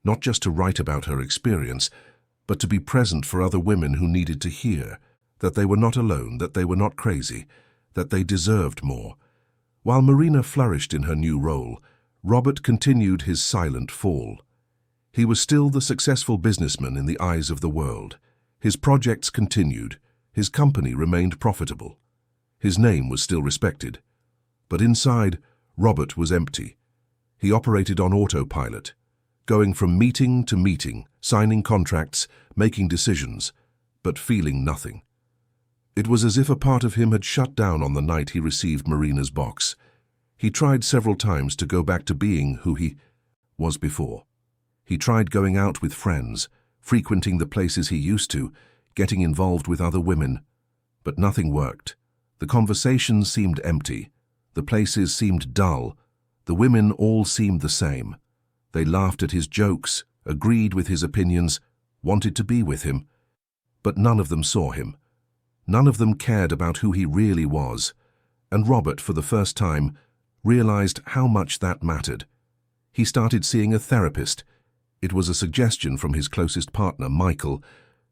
not just to write about her experience, but to be present for other women who needed to hear that they were not alone, that they were not crazy, that they deserved more. While Marina flourished in her new role, Robert continued his silent fall. He was still the successful businessman in the eyes of the world. His projects continued. His company remained profitable. His name was still respected. But inside, Robert was empty. He operated on autopilot, going from meeting to meeting, signing contracts, making decisions, but feeling nothing. It was as if a part of him had shut down on the night he received Marina's box. He tried several times to go back to being who he was before. He tried going out with friends, frequenting the places he used to, getting involved with other women. But nothing worked. The conversations seemed empty. The places seemed dull. The women all seemed the same. They laughed at his jokes, agreed with his opinions, wanted to be with him. But none of them saw him. None of them cared about who he really was. And Robert, for the first time, realized how much that mattered. He started seeing a therapist. It was a suggestion from his closest partner, Michael,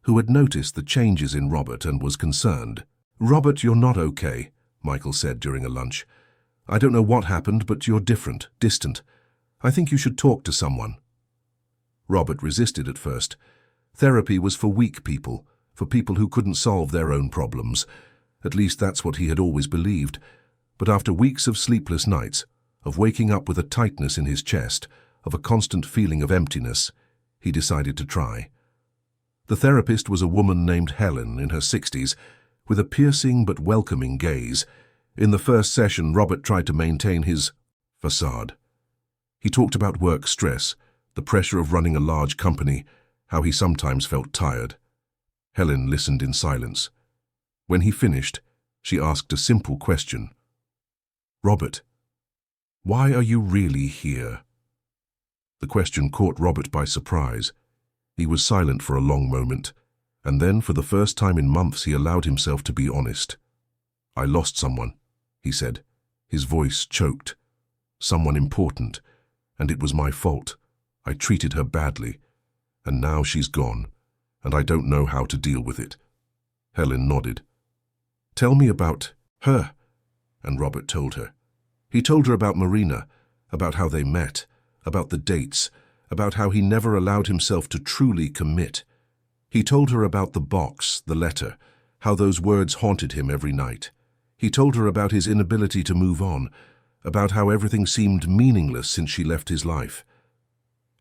who had noticed the changes in Robert and was concerned. "Robert, you're not okay," Michael said during a lunch. "I don't know what happened, but you're different, distant. I think you should talk to someone." Robert resisted at first. Therapy was for weak people, for people who couldn't solve their own problems. At least that's what he had always believed. But after weeks of sleepless nights, of waking up with a tightness in his chest, of a constant feeling of emptiness, he decided to try. The therapist was a woman named Helen in her 60s, with a piercing but welcoming gaze. In the first session, Robert tried to maintain his facade. He talked about work stress, the pressure of running a large company, how he sometimes felt tired. Helen listened in silence. When he finished, she asked a simple question. "Robert, why are you really here?" The question caught Robert by surprise. He was silent for a long moment, and then, for the first time in months, he allowed himself to be honest. "I lost someone," he said. His voice choked. "Someone important, and it was my fault. I treated her badly, and now she's gone, and I don't know how to deal with it." Helen nodded. "Tell me about her," and Robert told her. He told her about Marina, about how they met, about the dates, about how he never allowed himself to truly commit. He told her about the box, the letter, how those words haunted him every night. He told her about his inability to move on, about how everything seemed meaningless since she left his life.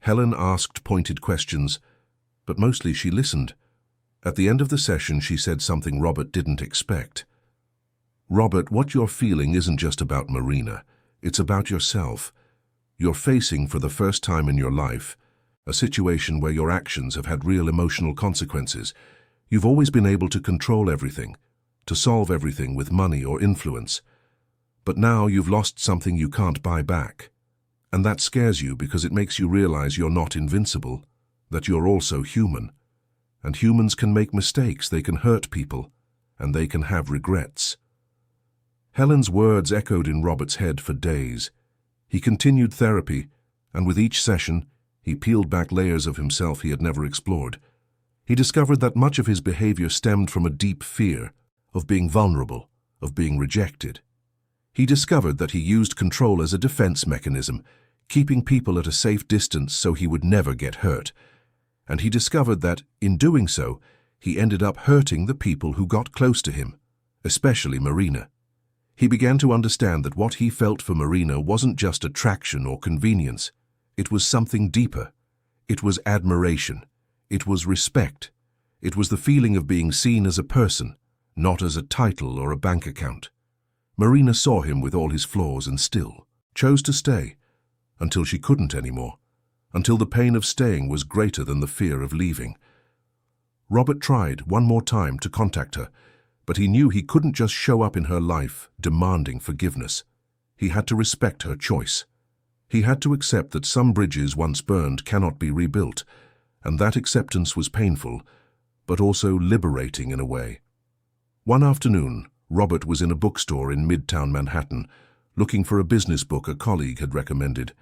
Helen asked pointed questions, but mostly she listened. At the end of the session, she said something Robert didn't expect. "Robert, what you're feeling isn't just about Marina. It's about yourself. You're facing, for the first time in your life, a situation where your actions have had real emotional consequences. You've always been able to control everything, to solve everything with money or influence. But now you've lost something you can't buy back. And that scares you because it makes you realize you're not invincible, that you're also human. And humans can make mistakes, they can hurt people, and they can have regrets." Helen's words echoed in Robert's head for days. He continued therapy, and with each session, he peeled back layers of himself he had never explored. He discovered that much of his behavior stemmed from a deep fear of being vulnerable, of being rejected. He discovered that he used control as a defense mechanism, keeping people at a safe distance so he would never get hurt. And he discovered that, in doing so, he ended up hurting the people who got close to him, especially Marina. He began to understand that what he felt for Marina wasn't just attraction or convenience. It was something deeper. It was admiration. It was respect. It was the feeling of being seen as a person, not as a title or a bank account. Marina saw him with all his flaws and still chose to stay, until she couldn't anymore, until the pain of staying was greater than the fear of leaving. Robert tried one more time to contact her, but he knew he couldn't just show up in her life demanding forgiveness. He had to respect her choice. He had to accept that some bridges once burned cannot be rebuilt, and that acceptance was painful, but also liberating in a way. One afternoon, Robert was in a bookstore in Midtown Manhattan, looking for a business book a colleague had recommended.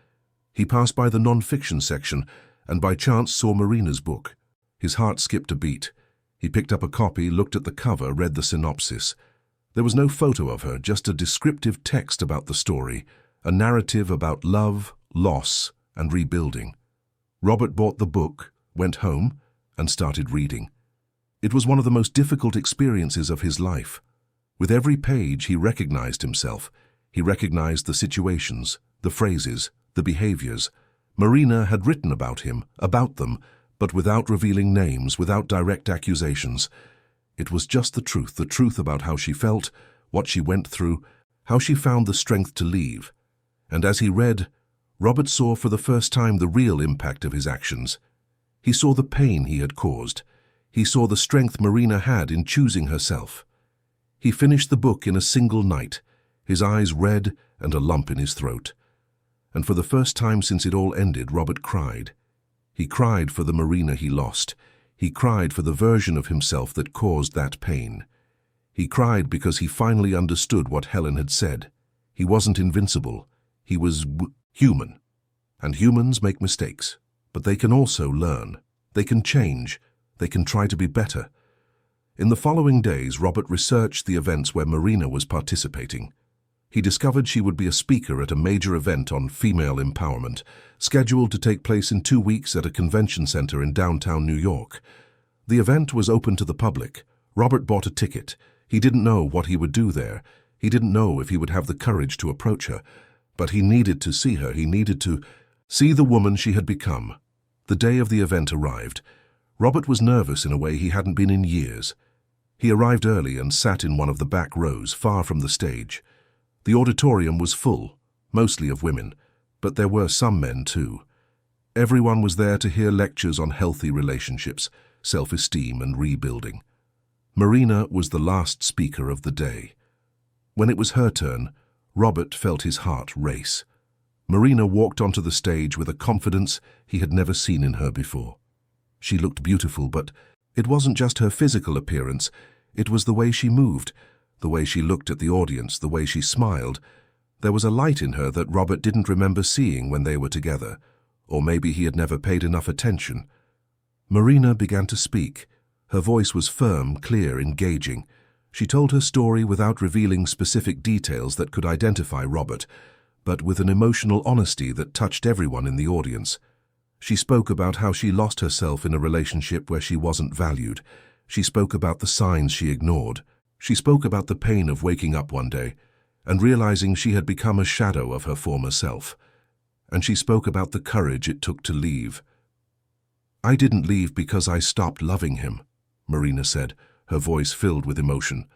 He passed by the non-fiction section and by chance saw Marina's book. His heart skipped a beat. He picked up a copy, looked at the cover, read the synopsis. There was no photo of her, just a descriptive text about the story, a narrative about love, loss, and rebuilding. Robert bought the book, went home, and started reading. It was one of the most difficult experiences of his life. With every page, he recognized himself. He recognized the situations, the phrases, the behaviors. Marina had written about him, about them, but without revealing names, without direct accusations. It was just the truth about how she felt, what she went through, how she found the strength to leave. And as he read, Robert saw for the first time the real impact of his actions. He saw the pain he had caused. He saw the strength Marina had in choosing herself. He finished the book in a single night, his eyes red and a lump in his throat. And for the first time since it all ended, Robert cried. He cried for the Marina he lost. He cried for the version of himself that caused that pain. He cried because he finally understood what Helen had said. He wasn't invincible. He was human. And humans make mistakes, but they can also learn. They can change. They can try to be better. In the following days, Robert researched the events where Marina was participating. He discovered she would be a speaker at a major event on female empowerment, scheduled to take place in 2 weeks at a convention center in downtown New York. The event was open to the public. Robert bought a ticket. He didn't know what he would do there. He didn't know if he would have the courage to approach her. But he needed to see her. He needed to see the woman she had become. The day of the event arrived. Robert was nervous in a way he hadn't been in years. He arrived early and sat in one of the back rows, far from the stage. The auditorium was full, mostly of women, but there were some men too. Everyone was there to hear lectures on healthy relationships, self-esteem, and rebuilding. Marina was the last speaker of the day. When it was her turn, Robert felt his heart race. Marina walked onto the stage with a confidence he had never seen in her before. She looked beautiful, but it wasn't just her physical appearance. It was the way she moved, the way she looked at the audience, the way she smiled. There was a light in her that Robert didn't remember seeing when they were together, or maybe he had never paid enough attention. Marina began to speak. Her voice was firm, clear, engaging. She told her story without revealing specific details that could identify Robert, but with an emotional honesty that touched everyone in the audience. She spoke about how she lost herself in a relationship where she wasn't valued. She spoke about the signs she ignored. She spoke about the pain of waking up one day and realizing she had become a shadow of her former self. And she spoke about the courage it took to leave. "I didn't leave because I stopped loving him," Marina said, her voice filled with emotion.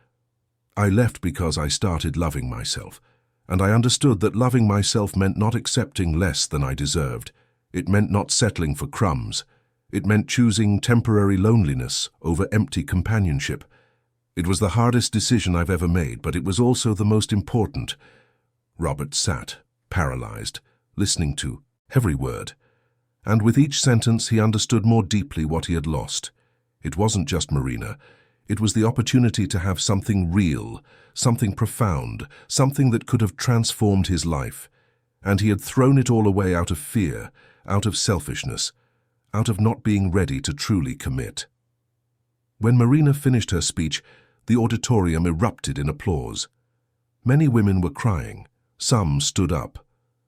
"I left because I started loving myself, and I understood that loving myself meant not accepting less than I deserved. It meant not settling for crumbs. It meant choosing temporary loneliness over empty companionship. It was the hardest decision I've ever made, but it was also the most important." Robert sat, paralyzed, listening to every word. And with each sentence he understood more deeply what he had lost. It wasn't just Marina. It was the opportunity to have something real, something profound, something that could have transformed his life. And he had thrown it all away out of fear, out of selfishness, out of not being ready to truly commit. When Marina finished her speech, the auditorium erupted in applause. Many women were crying. Some stood up.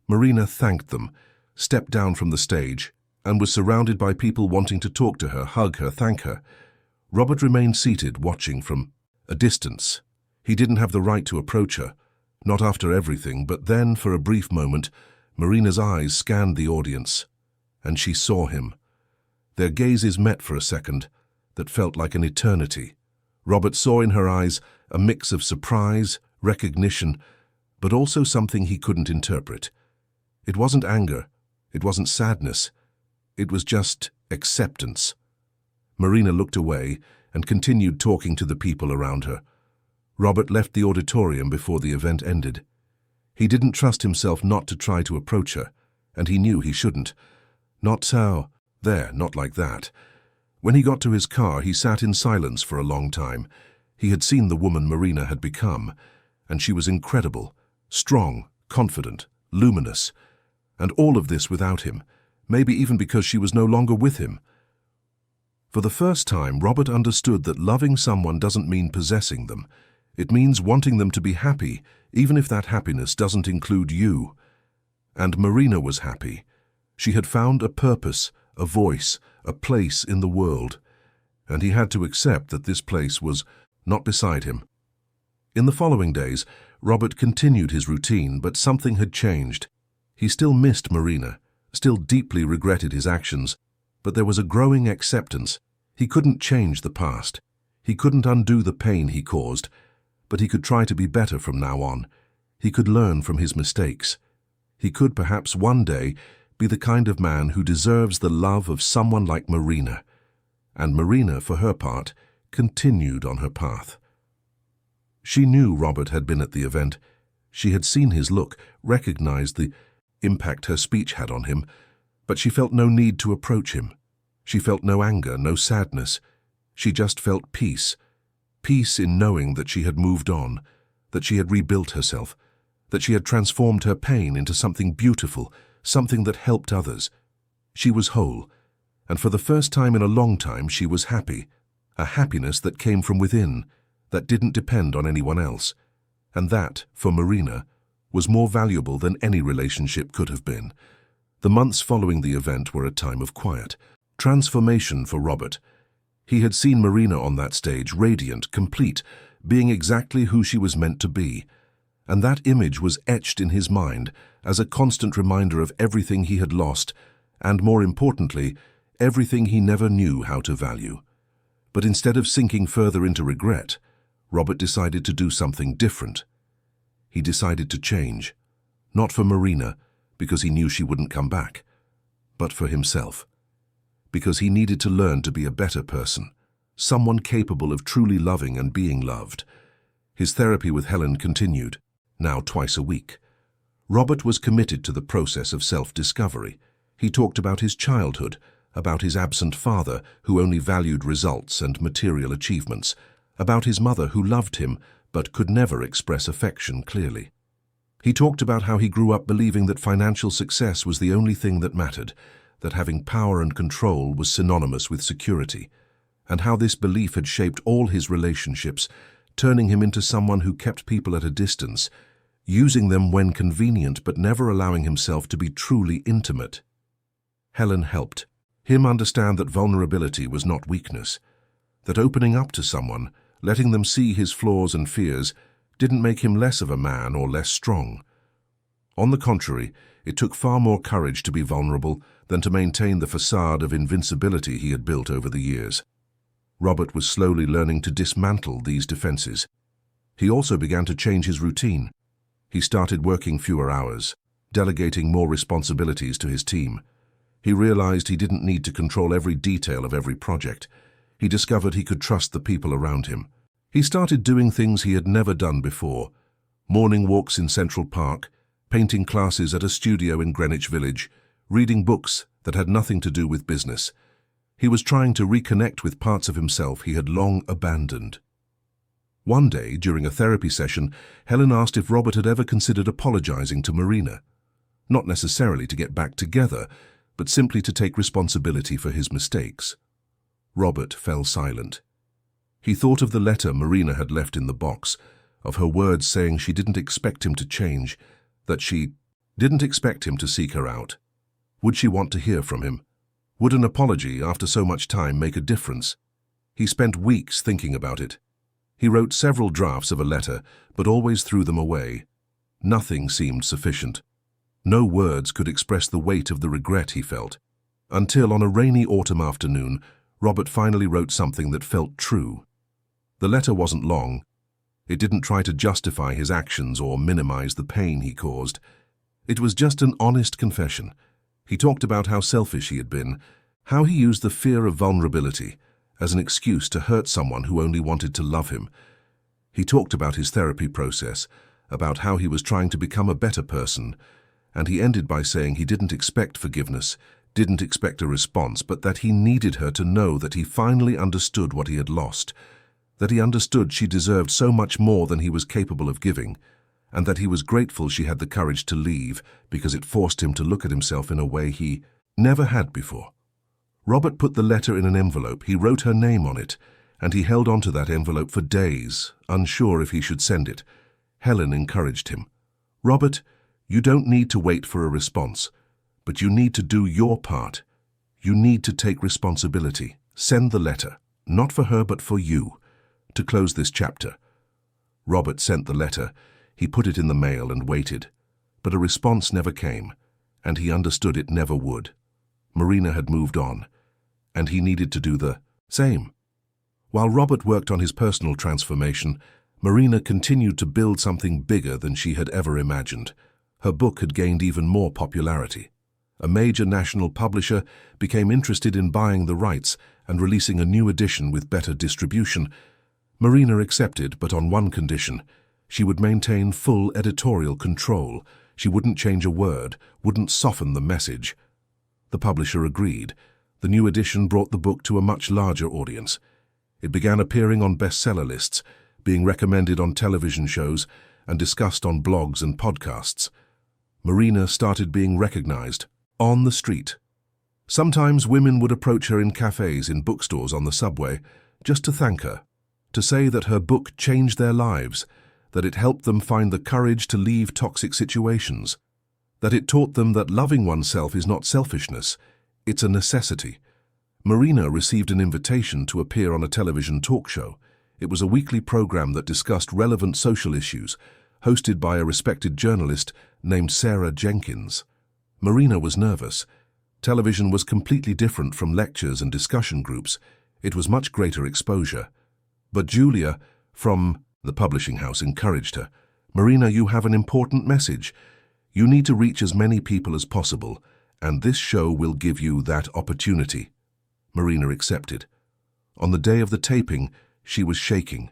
Marina thanked them, stepped down from the stage, and was surrounded by people wanting to talk to her, hug her, thank her. Robert remained seated, watching from a distance. He didn't have the right to approach her, not after everything, but then, for a brief moment, Marina's eyes scanned the audience, and she saw him. Their gazes met for a second that felt like an eternity. Robert saw in her eyes a mix of surprise, recognition, but also something he couldn't interpret. It wasn't anger, it wasn't sadness, it was just acceptance. Marina looked away and continued talking to the people around her. Robert left the auditorium before the event ended. He didn't trust himself not to try to approach her, and he knew he shouldn't. Not not like that. When he got to his car, he sat in silence for a long time. He had seen the woman Marina had become, and she was incredible, strong, confident, luminous. And all of this without him, maybe even because she was no longer with him. For the first time, Robert understood that loving someone doesn't mean possessing them. It means wanting them to be happy, even if that happiness doesn't include you. And Marina was happy. She had found a purpose, a voice, a place in the world. And he had to accept that this place was not beside him. In the following days, Robert continued his routine, but something had changed. He still missed Marina, still deeply regretted his actions, but there was a growing acceptance. He couldn't change the past. He couldn't undo the pain he caused, but he could try to be better from now on. He could learn from his mistakes. He could perhaps one day be the kind of man who deserves the love of someone like Marina. And Marina, for her part, continued on her path. She knew Robert had been at the event. She had seen his look, recognized the impact her speech had on him, but she felt no need to approach him. She felt no anger, no sadness. She just felt peace. Peace in knowing that she had moved on, that she had rebuilt herself, that she had transformed her pain into something beautiful, something that helped others. She was whole, and for the first time in a long time she was happy, a happiness that came from within, that didn't depend on anyone else. And that, for Marina, was more valuable than any relationship could have been. The months following the event were a time of quiet, transformation for Robert. He had seen Marina on that stage, radiant, complete, being exactly who she was meant to be. And that image was etched in his mind as a constant reminder of everything he had lost, and more importantly, everything he never knew how to value. But instead of sinking further into regret, Robert decided to do something different. He decided to change, not for Marina, because he knew she wouldn't come back, but for himself, because he needed to learn to be a better person, someone capable of truly loving and being loved. His therapy with Helen continued, now twice a week. Robert was committed to the process of self-discovery. He talked about his childhood, about his absent father who only valued results and material achievements, about his mother who loved him but could never express affection clearly. He talked about how he grew up believing that financial success was the only thing that mattered, that having power and control was synonymous with security, and how this belief had shaped all his relationships, turning him into someone who kept people at a distance, using them when convenient but never allowing himself to be truly intimate. Helen helped him understand that vulnerability was not weakness, that opening up to someone, letting them see his flaws and fears, didn't make him less of a man or less strong. On the contrary, it took far more courage to be vulnerable than to maintain the facade of invincibility he had built over the years. Robert was slowly learning to dismantle these defenses. He also began to change his routine. He started working fewer hours, delegating more responsibilities to his team. He realized he didn't need to control every detail of every project. He discovered he could trust the people around him. He started doing things he had never done before: morning walks in Central Park, painting classes at a studio in Greenwich Village, reading books that had nothing to do with business. He was trying to reconnect with parts of himself he had long abandoned. One day, during a therapy session, Helen asked if Robert had ever considered apologizing to Marina. Not necessarily to get back together, but simply to take responsibility for his mistakes. Robert fell silent. He thought of the letter Marina had left in the box, of her words saying she didn't expect him to change, that she didn't expect him to seek her out. Would she want to hear from him? Would an apology after so much time make a difference? He spent weeks thinking about it. He wrote several drafts of a letter, but always threw them away. Nothing seemed sufficient. No words could express the weight of the regret he felt. Until on a rainy autumn afternoon, Robert finally wrote something that felt true. The letter wasn't long. It didn't try to justify his actions or minimize the pain he caused. It was just an honest confession. He talked about how selfish he had been, how he used the fear of vulnerability as an excuse to hurt someone who only wanted to love him. He talked about his therapy process, about how he was trying to become a better person, and he ended by saying he didn't expect forgiveness, didn't expect a response, but that he needed her to know that he finally understood what he had lost, that he understood she deserved so much more than he was capable of giving, and that he was grateful she had the courage to leave because it forced him to look at himself in a way he never had before. Robert put the letter in an envelope. He wrote her name on it, and he held on to that envelope for days, unsure if he should send it. Helen encouraged him. "Robert, you don't need to wait for a response, but you need to do your part. You need to take responsibility. Send the letter, not for her but for you, to close this chapter." Robert sent the letter. He put it in the mail and waited. But a response never came, and he understood it never would. Marina had moved on, and he needed to do the same. While Robert worked on his personal transformation, Marina continued to build something bigger than she had ever imagined. Her book had gained even more popularity. A major national publisher became interested in buying the rights and releasing a new edition with better distribution. Marina accepted, but on one condition: she would maintain full editorial control. She wouldn't change a word, wouldn't soften the message. The publisher agreed. The new edition brought the book to a much larger audience. It began appearing on bestseller lists, being recommended on television shows, and discussed on blogs and podcasts. Marina started being recognized on the street. Sometimes women would approach her in cafes, in bookstores, on the subway, just to thank her, to say that her book changed their lives, that it helped them find the courage to leave toxic situations, that it taught them that loving oneself is not selfishness, it's a necessity. Marina received an invitation to appear on a television talk show. It was a weekly program that discussed relevant social issues, hosted by a respected journalist named Sarah Jenkins. Marina was nervous. Television was completely different from lectures and discussion groups. It was much greater exposure. But Julia, from the publishing house, encouraged her. "Marina, you have an important message. You need to reach as many people as possible, and this show will give you that opportunity." Marina accepted. On the day of the taping, she was shaking.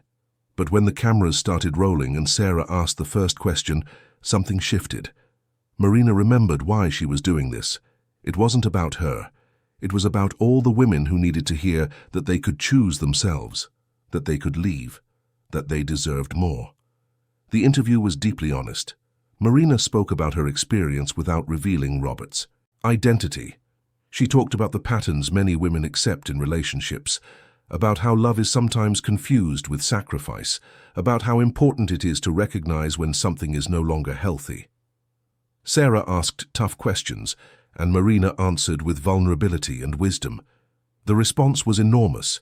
But when the cameras started rolling and Sarah asked the first question, something shifted. Marina remembered why she was doing this. It wasn't about her. It was about all the women who needed to hear that they could choose themselves, that they could leave, that they deserved more. The interview was deeply honest. Marina spoke about her experience without revealing Robert's identity. She talked about the patterns many women accept in relationships, about how love is sometimes confused with sacrifice, about how important it is to recognize when something is no longer healthy. Sarah asked tough questions, and Marina answered with vulnerability and wisdom. The response was enormous.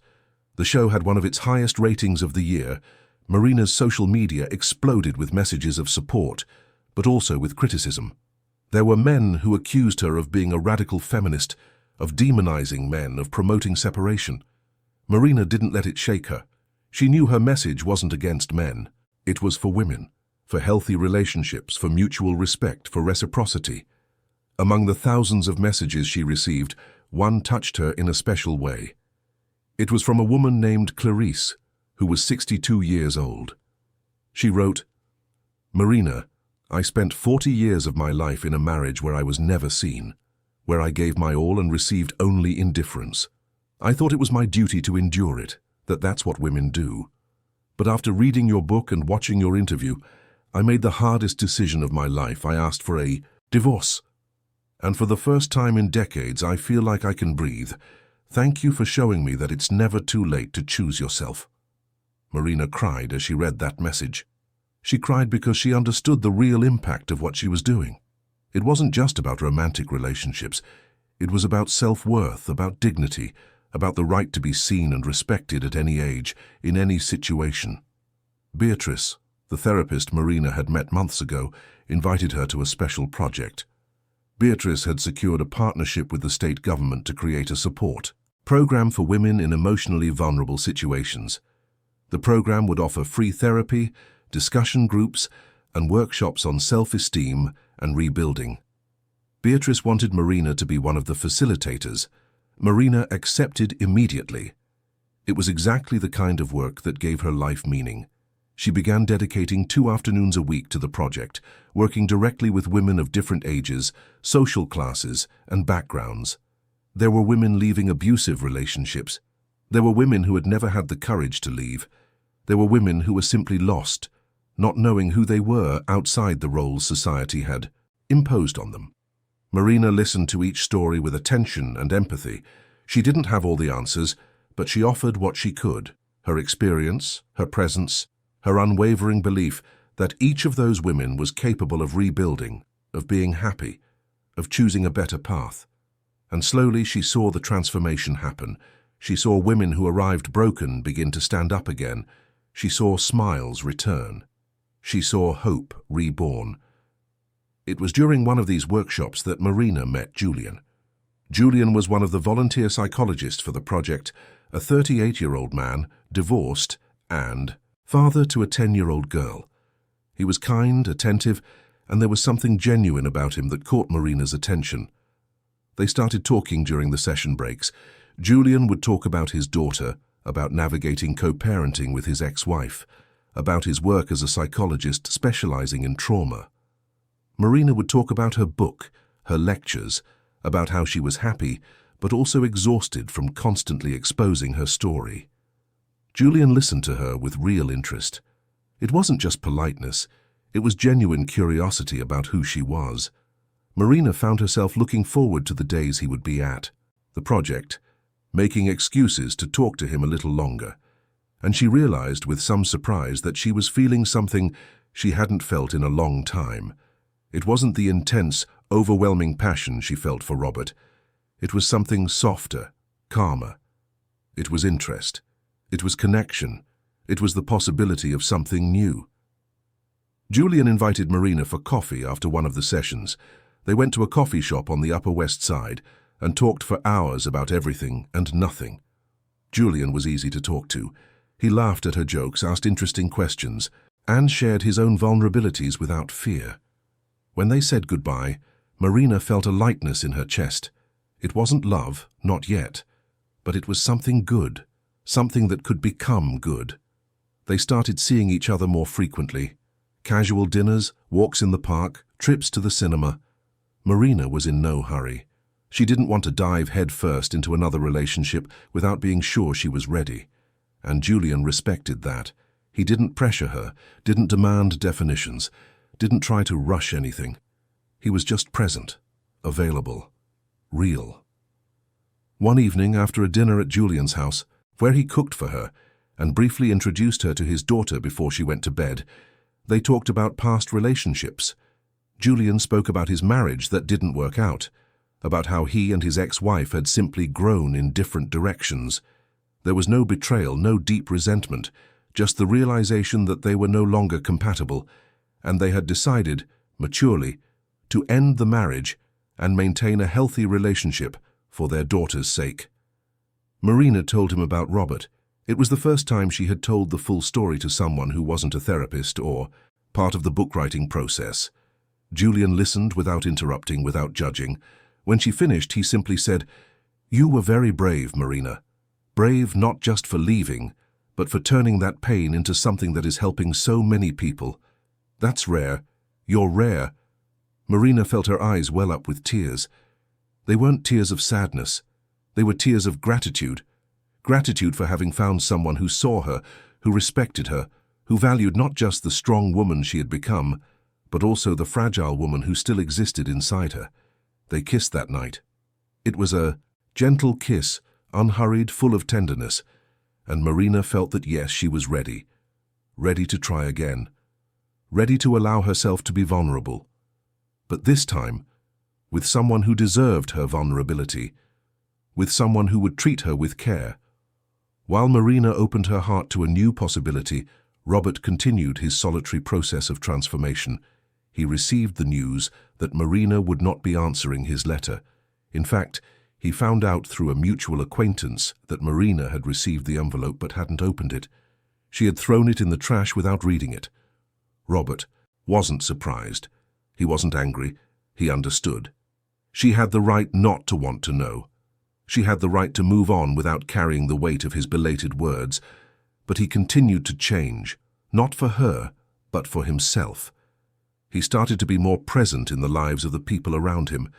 The show had one of its highest ratings of the year. Marina's social media exploded with messages of support, but also with criticism. There were men who accused her of being a radical feminist, of demonizing men, of promoting separation. Marina didn't let it shake her. She knew her message wasn't against men. It was for women, for healthy relationships, for mutual respect, for reciprocity. Among the thousands of messages she received, one touched her in a special way. It was from a woman named Clarice, who was 62 years old. She wrote, "Marina, I spent 40 years of my life in a marriage where I was never seen, where I gave my all and received only indifference. I thought it was my duty to endure it, that's what women do. But after reading your book and watching your interview, I made the hardest decision of my life. I asked for a divorce. And for the first time in decades, I feel like I can breathe. Thank you for showing me that it's never too late to choose yourself." Marina cried as she read that message. She cried because she understood the real impact of what she was doing. It wasn't just about romantic relationships. It was about self-worth, about dignity, about the right to be seen and respected at any age, in any situation. Beatrice, the therapist Marina had met months ago, invited her to a special project. Beatrice had secured a partnership with the state government to create a support program for women in emotionally vulnerable situations. The program would offer free therapy, discussion groups, and workshops on self-esteem and rebuilding. Beatrice wanted Marina to be one of the facilitators. Marina accepted immediately. It was exactly the kind of work that gave her life meaning. She began dedicating 2 afternoons a week to the project, working directly with women of different ages, social classes, and backgrounds. There were women leaving abusive relationships. There were women who had never had the courage to leave. There were women who were simply lost, not knowing who they were outside the roles society had imposed on them. Marina listened to each story with attention and empathy. She didn't have all the answers, but she offered what she could: her experience, her presence, her unwavering belief that each of those women was capable of rebuilding, of being happy, of choosing a better path. And slowly she saw the transformation happen. She saw women who arrived broken begin to stand up again. She saw smiles return. She saw hope reborn. It was during one of these workshops that Marina met Julian. Julian was one of the volunteer psychologists for the project, a 38-year-old man, divorced, and father to a 10-year-old girl. He was kind, attentive, and there was something genuine about him that caught Marina's attention. They started talking during the session breaks. Julian would talk about his daughter, about navigating co-parenting with his ex-wife, about his work as a psychologist specializing in trauma. Marina would talk about her book, her lectures, about how she was happy, but also exhausted from constantly exposing her story. Julian listened to her with real interest. It wasn't just politeness, it was genuine curiosity about who she was. Marina found herself looking forward to the days he would be at the project, making excuses to talk to him a little longer. And she realized with some surprise that she was feeling something she hadn't felt in a long time. It wasn't the intense, overwhelming passion she felt for Robert. It was something softer, calmer. It was interest. It was connection. It was the possibility of something new. Julian invited Marina for coffee after one of the sessions. They went to a coffee shop on the Upper West Side and talked for hours about everything and nothing. Julian was easy to talk to. He laughed at her jokes, asked interesting questions, and shared his own vulnerabilities without fear. When they said goodbye, Marina felt a lightness in her chest. It wasn't love, not yet, but it was something good, something that could become good. They started seeing each other more frequently. Casual dinners, walks in the park, trips to the cinema. Marina was in no hurry. She didn't want to dive headfirst into another relationship without being sure she was ready. And Julian respected that. He didn't pressure her, didn't demand definitions, didn't try to rush anything. He was just present, available, real. One evening after a dinner at Julian's house, where he cooked for her and briefly introduced her to his daughter before she went to bed, they talked about past relationships. Julian spoke about his marriage that didn't work out, about how he and his ex-wife had simply grown in different directions. There was no betrayal, no deep resentment, just the realization that they were no longer compatible, and they had decided, maturely, to end the marriage and maintain a healthy relationship for their daughter's sake. Marina told him about Robert. It was the first time she had told the full story to someone who wasn't a therapist or part of the book-writing process. Julian listened without interrupting, without judging. When she finished, he simply said, "You were very brave, Marina. Brave not just for leaving, but for turning that pain into something that is helping so many people. That's rare. You're rare." Marina felt her eyes well up with tears. They weren't tears of sadness. They were tears of gratitude, Gratitude for having found someone who saw her, who respected her, who valued not just the strong woman she had become, but also the fragile woman who still existed inside her. They kissed that night. It was a gentle kiss, unhurried, full of tenderness, and Marina felt that yes, she was ready. Ready to try again. Ready to allow herself to be vulnerable. But this time, with someone who deserved her vulnerability, with someone who would treat her with care. While Marina opened her heart to a new possibility, Robert continued his solitary process of transformation. He received the news that Marina would not be answering his letter. In fact, he found out through a mutual acquaintance that Marina had received the envelope but hadn't opened it. She had thrown it in the trash without reading it. Robert wasn't surprised. He wasn't angry. He understood. She had the right not to want to know. She had the right to move on without carrying the weight of his belated words. But he continued to change, not for her, but for himself. He started to be more present in the lives of the people around him.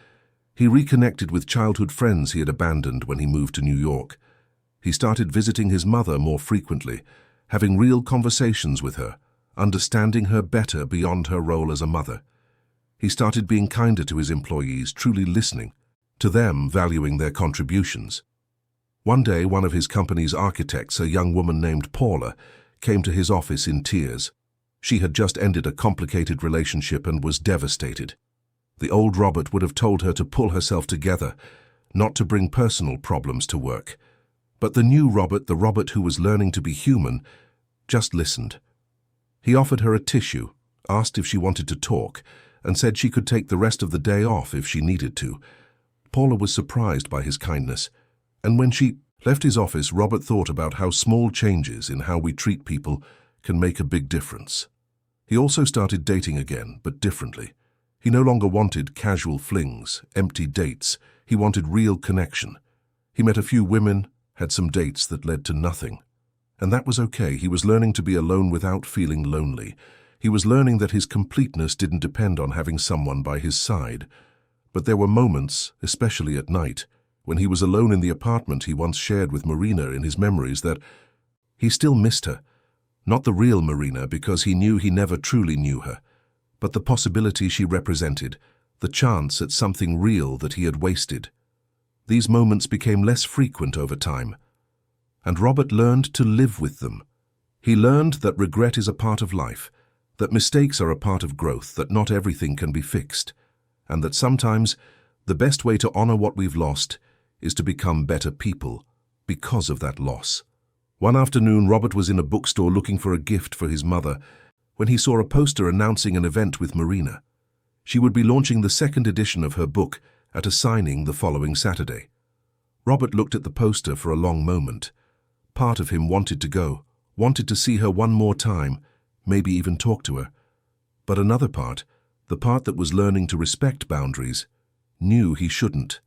He reconnected with childhood friends he had abandoned when he moved to New York. He started visiting his mother more frequently, having real conversations with her, understanding her better beyond her role as a mother. He started being kinder to his employees, truly listening, to them valuing their contributions. One day, one of his company's architects, a young woman named Paula, came to his office in tears. She had just ended a complicated relationship and was devastated. The old Robert would have told her to pull herself together, not to bring personal problems to work. But the new Robert, the Robert who was learning to be human, just listened. He offered her a tissue, asked if she wanted to talk, and said she could take the rest of the day off if she needed to. Paula was surprised by his kindness, and when she left his office, Robert thought about how small changes in how we treat people can make a big difference. He also started dating again, but differently. He no longer wanted casual flings, empty dates. He wanted real connection. He met a few women, had some dates that led to nothing. And that was okay. He was learning to be alone without feeling lonely. He was learning that his completeness didn't depend on having someone by his side. But there were moments, especially at night, when he was alone in the apartment he once shared with Marina in his memories, that he still missed her. Not the real Marina, because he knew he never truly knew her, but the possibility she represented, the chance at something real that he had wasted. These moments became less frequent over time, and Robert learned to live with them. He learned that regret is a part of life, that mistakes are a part of growth, that not everything can be fixed, and that sometimes the best way to honor what we've lost is to become better people because of that loss. One afternoon, Robert was in a bookstore looking for a gift for his mother when he saw a poster announcing an event with Marina. She would be launching the second edition of her book at a signing the following Saturday. Robert looked at the poster for a long moment. Part of him wanted to go, wanted to see her one more time, maybe even talk to her. But another part, the part that was learning to respect boundaries, knew he shouldn't.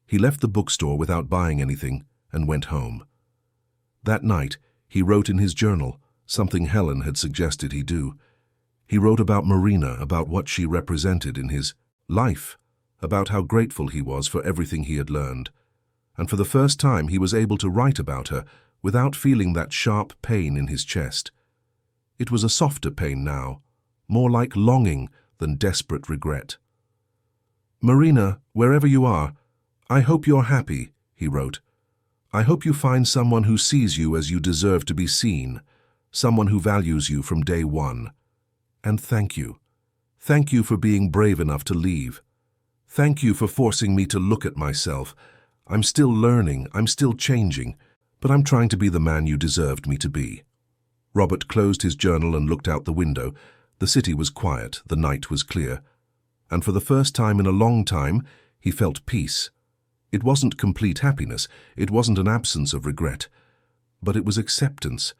He left the bookstore without buying anything and went home. That night, he wrote in his journal something Helen had suggested he do. He wrote about Marina, about what she represented in his life, about how grateful he was for everything he had learned. And for the first time, he was able to write about her without feeling that sharp pain in his chest. It was a softer pain now, more like longing than desperate regret. "Marina, wherever you are, I hope you're happy," he wrote. "I hope you find someone who sees you as you deserve to be seen, someone who values you from day one. And thank you. Thank you for being brave enough to leave. Thank you for forcing me to look at myself. I'm still learning, I'm still changing, but I'm trying to be the man you deserved me to be." Robert closed his journal and looked out the window. The city was quiet, the night was clear, and for the first time in a long time, he felt peace. It wasn't complete happiness, it wasn't an absence of regret, but it was acceptance.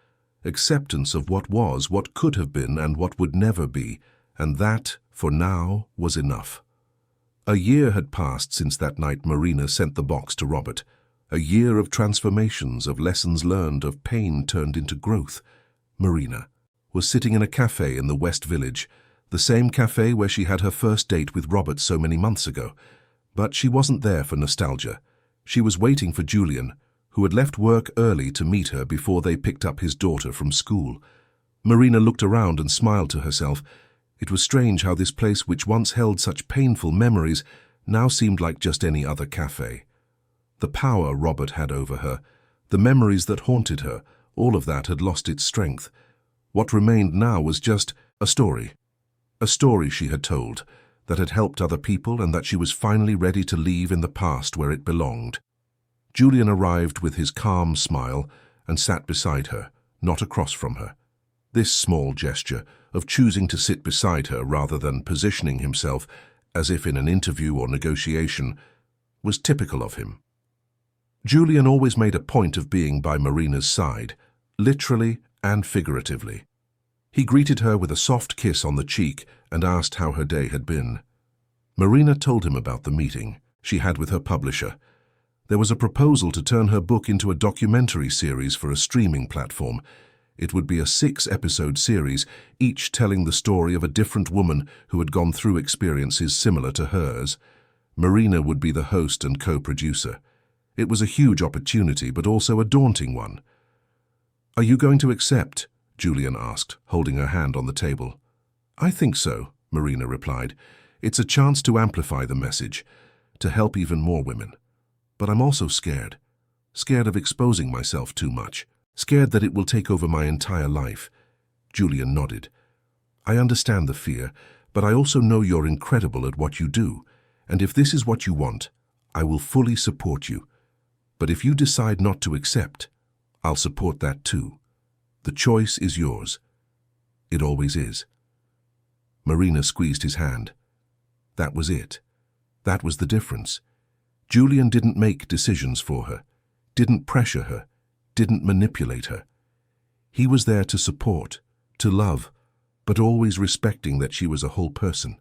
Acceptance of what was, what could have been, and what would never be, and that, for now, was enough. A year had passed since that night Marina sent the box to Robert. A year of transformations, of lessons learned, of pain turned into growth. Marina was sitting in a cafe in the West Village, the same cafe where she had her first date with Robert so many months ago. But she wasn't there for nostalgia. She was waiting for Julian, who had left work early to meet her before they picked up his daughter from school. Marina looked around and smiled to herself. It was strange how this place, which once held such painful memories, now seemed like just any other cafe. The power Robert had over her, the memories that haunted her, all of that had lost its strength. What remained now was just a story she had told, that had helped other people and that she was finally ready to leave in the past where it belonged. Julian arrived with his calm smile and sat beside her, not across from her. This small gesture of choosing to sit beside her rather than positioning himself as if in an interview or negotiation was typical of him. Julian always made a point of being by Marina's side, literally and figuratively. He greeted her with a soft kiss on the cheek and asked how her day had been. Marina told him about the meeting she had with her publisher. There was a proposal to turn her book into a documentary series for a streaming platform. It would be a 6-episode series, each telling the story of a different woman who had gone through experiences similar to hers. Marina would be the host and co-producer. It was a huge opportunity, but also a daunting one. "Are you going to accept?" Julian asked, holding her hand on the table. "I think so," Marina replied. "It's a chance to amplify the message, to help even more women. But I'm also scared. Scared of exposing myself too much. Scared that it will take over my entire life." Julian nodded. "I understand the fear, but I also know you're incredible at what you do, and if this is what you want, I will fully support you. But if you decide not to accept, I'll support that too. The choice is yours. It always is." Marina squeezed his hand. That was it. That was the difference. Julian didn't make decisions for her, didn't pressure her, didn't manipulate her. He was there to support, to love, but always respecting that she was a whole person,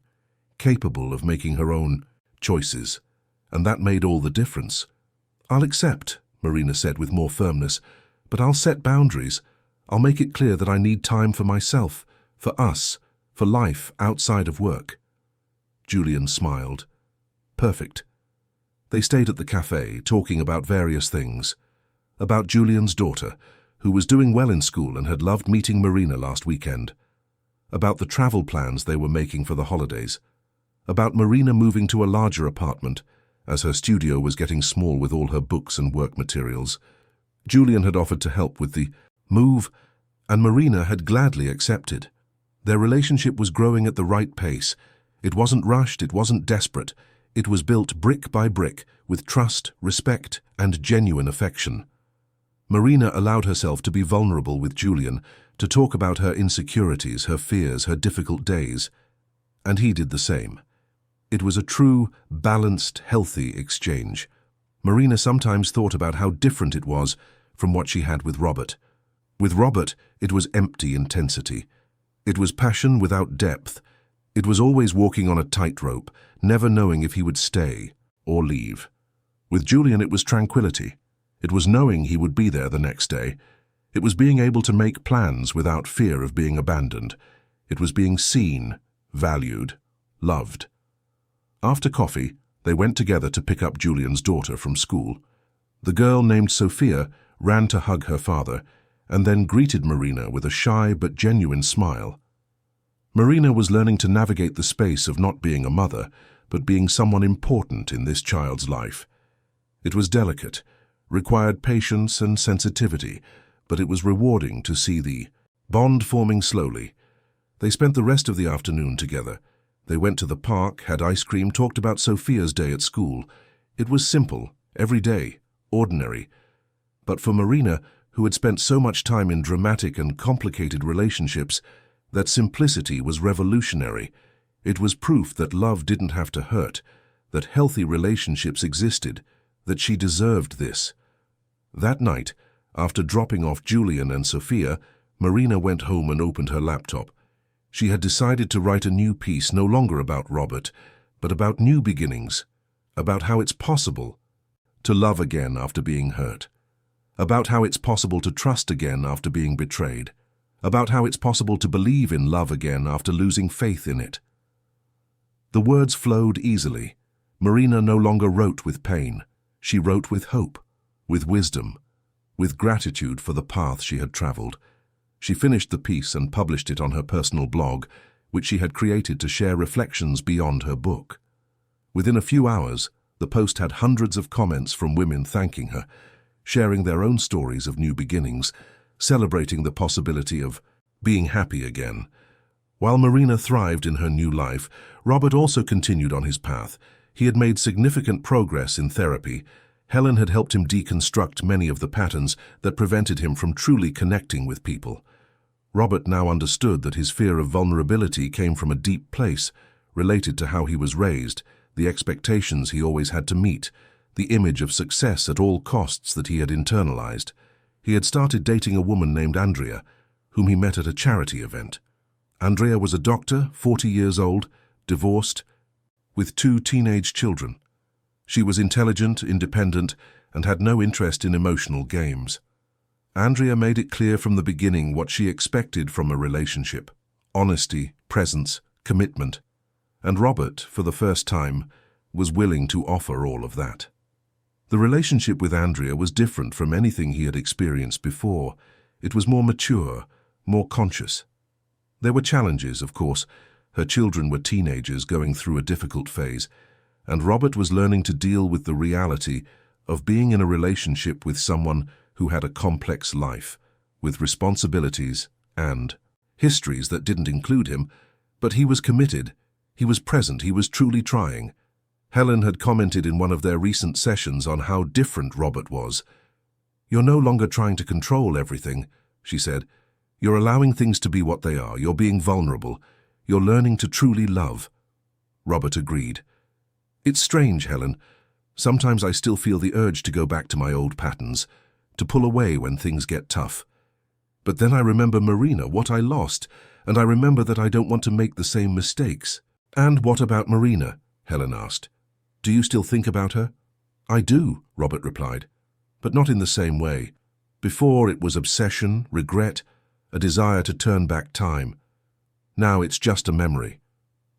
capable of making her own choices, and that made all the difference. "I'll accept," Marina said with more firmness, "but I'll set boundaries. I'll make it clear that I need time for myself, for us, for life outside of work." Julian smiled. Perfect. They stayed at the cafe, talking about various things. About Julian's daughter, who was doing well in school and had loved meeting Marina last weekend. About the travel plans they were making for the holidays. About Marina moving to a larger apartment, as her studio was getting small with all her books and work materials. Julian had offered to help with the move, and Marina had gladly accepted. Their relationship was growing at the right pace. It wasn't rushed, it wasn't desperate. It was built brick by brick, with trust, respect, and genuine affection. Marina allowed herself to be vulnerable with Julian, to talk about her insecurities, her fears, her difficult days. And he did the same. It was a true, balanced, healthy exchange. Marina sometimes thought about how different it was from what she had with Robert. With Robert, it was empty intensity. It was passion without depth. It was always walking on a tightrope, never knowing if he would stay or leave. With Julian, it was tranquility. It was knowing he would be there the next day. It was being able to make plans without fear of being abandoned. It was being seen, valued, loved. After coffee, they went together to pick up Julian's daughter from school. The girl, named Sophia, ran to hug her father, and then greeted Marina with a shy but genuine smile. Marina was learning to navigate the space of not being a mother, but being someone important in this child's life. It was delicate, required patience and sensitivity, but it was rewarding to see the bond forming slowly. They spent the rest of the afternoon together. They went to the park, had ice cream, talked about Sophia's day at school. It was simple, everyday, ordinary. But for Marina, who had spent so much time in dramatic and complicated relationships, that simplicity was revolutionary. It was proof that love didn't have to hurt, that healthy relationships existed, that she deserved this. That night, after dropping off Julian and Sophia, Marina went home and opened her laptop. She had decided to write a new piece, no longer about Robert, but about new beginnings, about how it's possible to love again after being hurt, about how it's possible to trust again after being betrayed, about how it's possible to believe in love again after losing faith in it. The words flowed easily. Marina no longer wrote with pain. She wrote with hope, with wisdom, with gratitude for the path she had traveled. She finished the piece and published it on her personal blog, which she had created to share reflections beyond her book. Within a few hours, the post had hundreds of comments from women thanking her, sharing their own stories of new beginnings, celebrating the possibility of being happy again. While Marina thrived in her new life, Robert also continued on his path. He had made significant progress in therapy. Helen had helped him deconstruct many of the patterns that prevented him from truly connecting with people. Robert now understood that his fear of vulnerability came from a deep place, related to how he was raised, the expectations he always had to meet, the image of success at all costs that he had internalized. He had started dating a woman named Andrea, whom he met at a charity event. Andrea was a doctor, 40 years old, divorced, with 2 teenage children. She was intelligent, independent, and had no interest in emotional games. Andrea made it clear from the beginning what she expected from a relationship: honesty, presence, commitment. And Robert, for the first time, was willing to offer all of that. The relationship with Andrea was different from anything he had experienced before. It was more mature, more conscious. There were challenges, of course. Her children were teenagers going through a difficult phase, and Robert was learning to deal with the reality of being in a relationship with someone who had a complex life, with responsibilities and histories that didn't include him, but he was committed, he was present, he was truly trying. Helen had commented in one of their recent sessions on how different Robert was. "You're no longer trying to control everything," she said. "You're allowing things to be what they are. You're being vulnerable. You're learning to truly love." Robert agreed. "It's strange, Helen. Sometimes I still feel the urge to go back to my old patterns, to pull away when things get tough. But then I remember Marina, what I lost, and I remember that I don't want to make the same mistakes." "And what about Marina?" Helen asked. "Do you still think about her?" "I do," Robert replied, "but not in the same way. Before it was obsession, regret, a desire to turn back time. Now it's just a memory,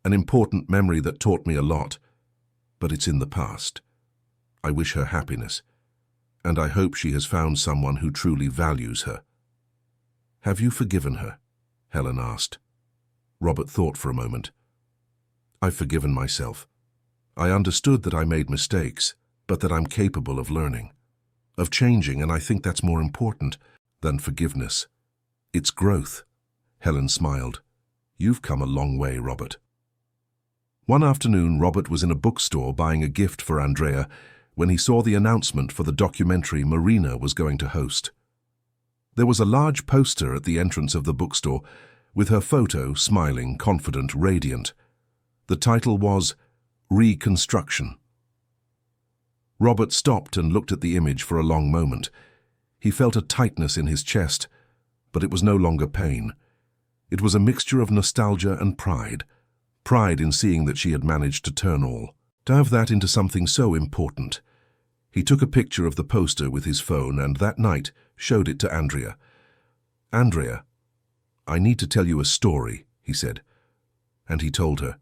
an important memory that taught me a lot, but it's in the past. I wish her happiness, and I hope she has found someone who truly values her." "Have you forgiven her?" Helen asked. Robert thought for a moment. "I've forgiven myself. I understood that I made mistakes, but that I'm capable of learning, of changing, and I think that's more important than forgiveness. It's growth." Helen smiled. "You've come a long way, Robert." One afternoon, Robert was in a bookstore buying a gift for Andrea when he saw the announcement for the documentary Marina was going to host. There was a large poster at the entrance of the bookstore with her photo, smiling, confident, radiant. The title was Reconstruction. Robert stopped and looked at the image for a long moment. He felt a tightness in his chest, but it was no longer pain. It was a mixture of nostalgia and pride. Pride in seeing that she had managed to turn all, to have that into something so important. He took a picture of the poster with his phone and that night showed it to Andrea. "Andrea, I need to tell you a story," he said. And he told her.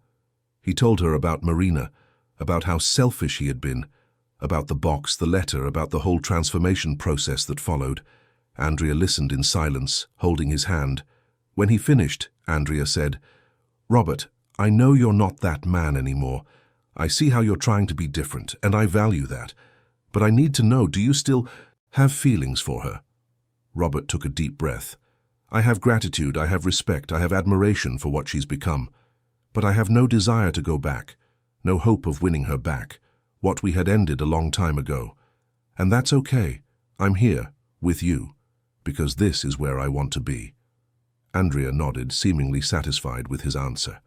He told her about Marina, about how selfish he had been, about the box, the letter, about the whole transformation process that followed. Andrea listened in silence, holding his hand. When he finished, Andrea said, "Robert, I know you're not that man anymore. I see how you're trying to be different, and I value that. But I need to know, do you still have feelings for her?" Robert took a deep breath. "I have gratitude, I have respect, I have admiration for what she's become. But I have no desire to go back, no hope of winning her back, what we had ended a long time ago. And that's okay. I'm here, with you, because this is where I want to be." Andrea nodded, seemingly satisfied with his answer.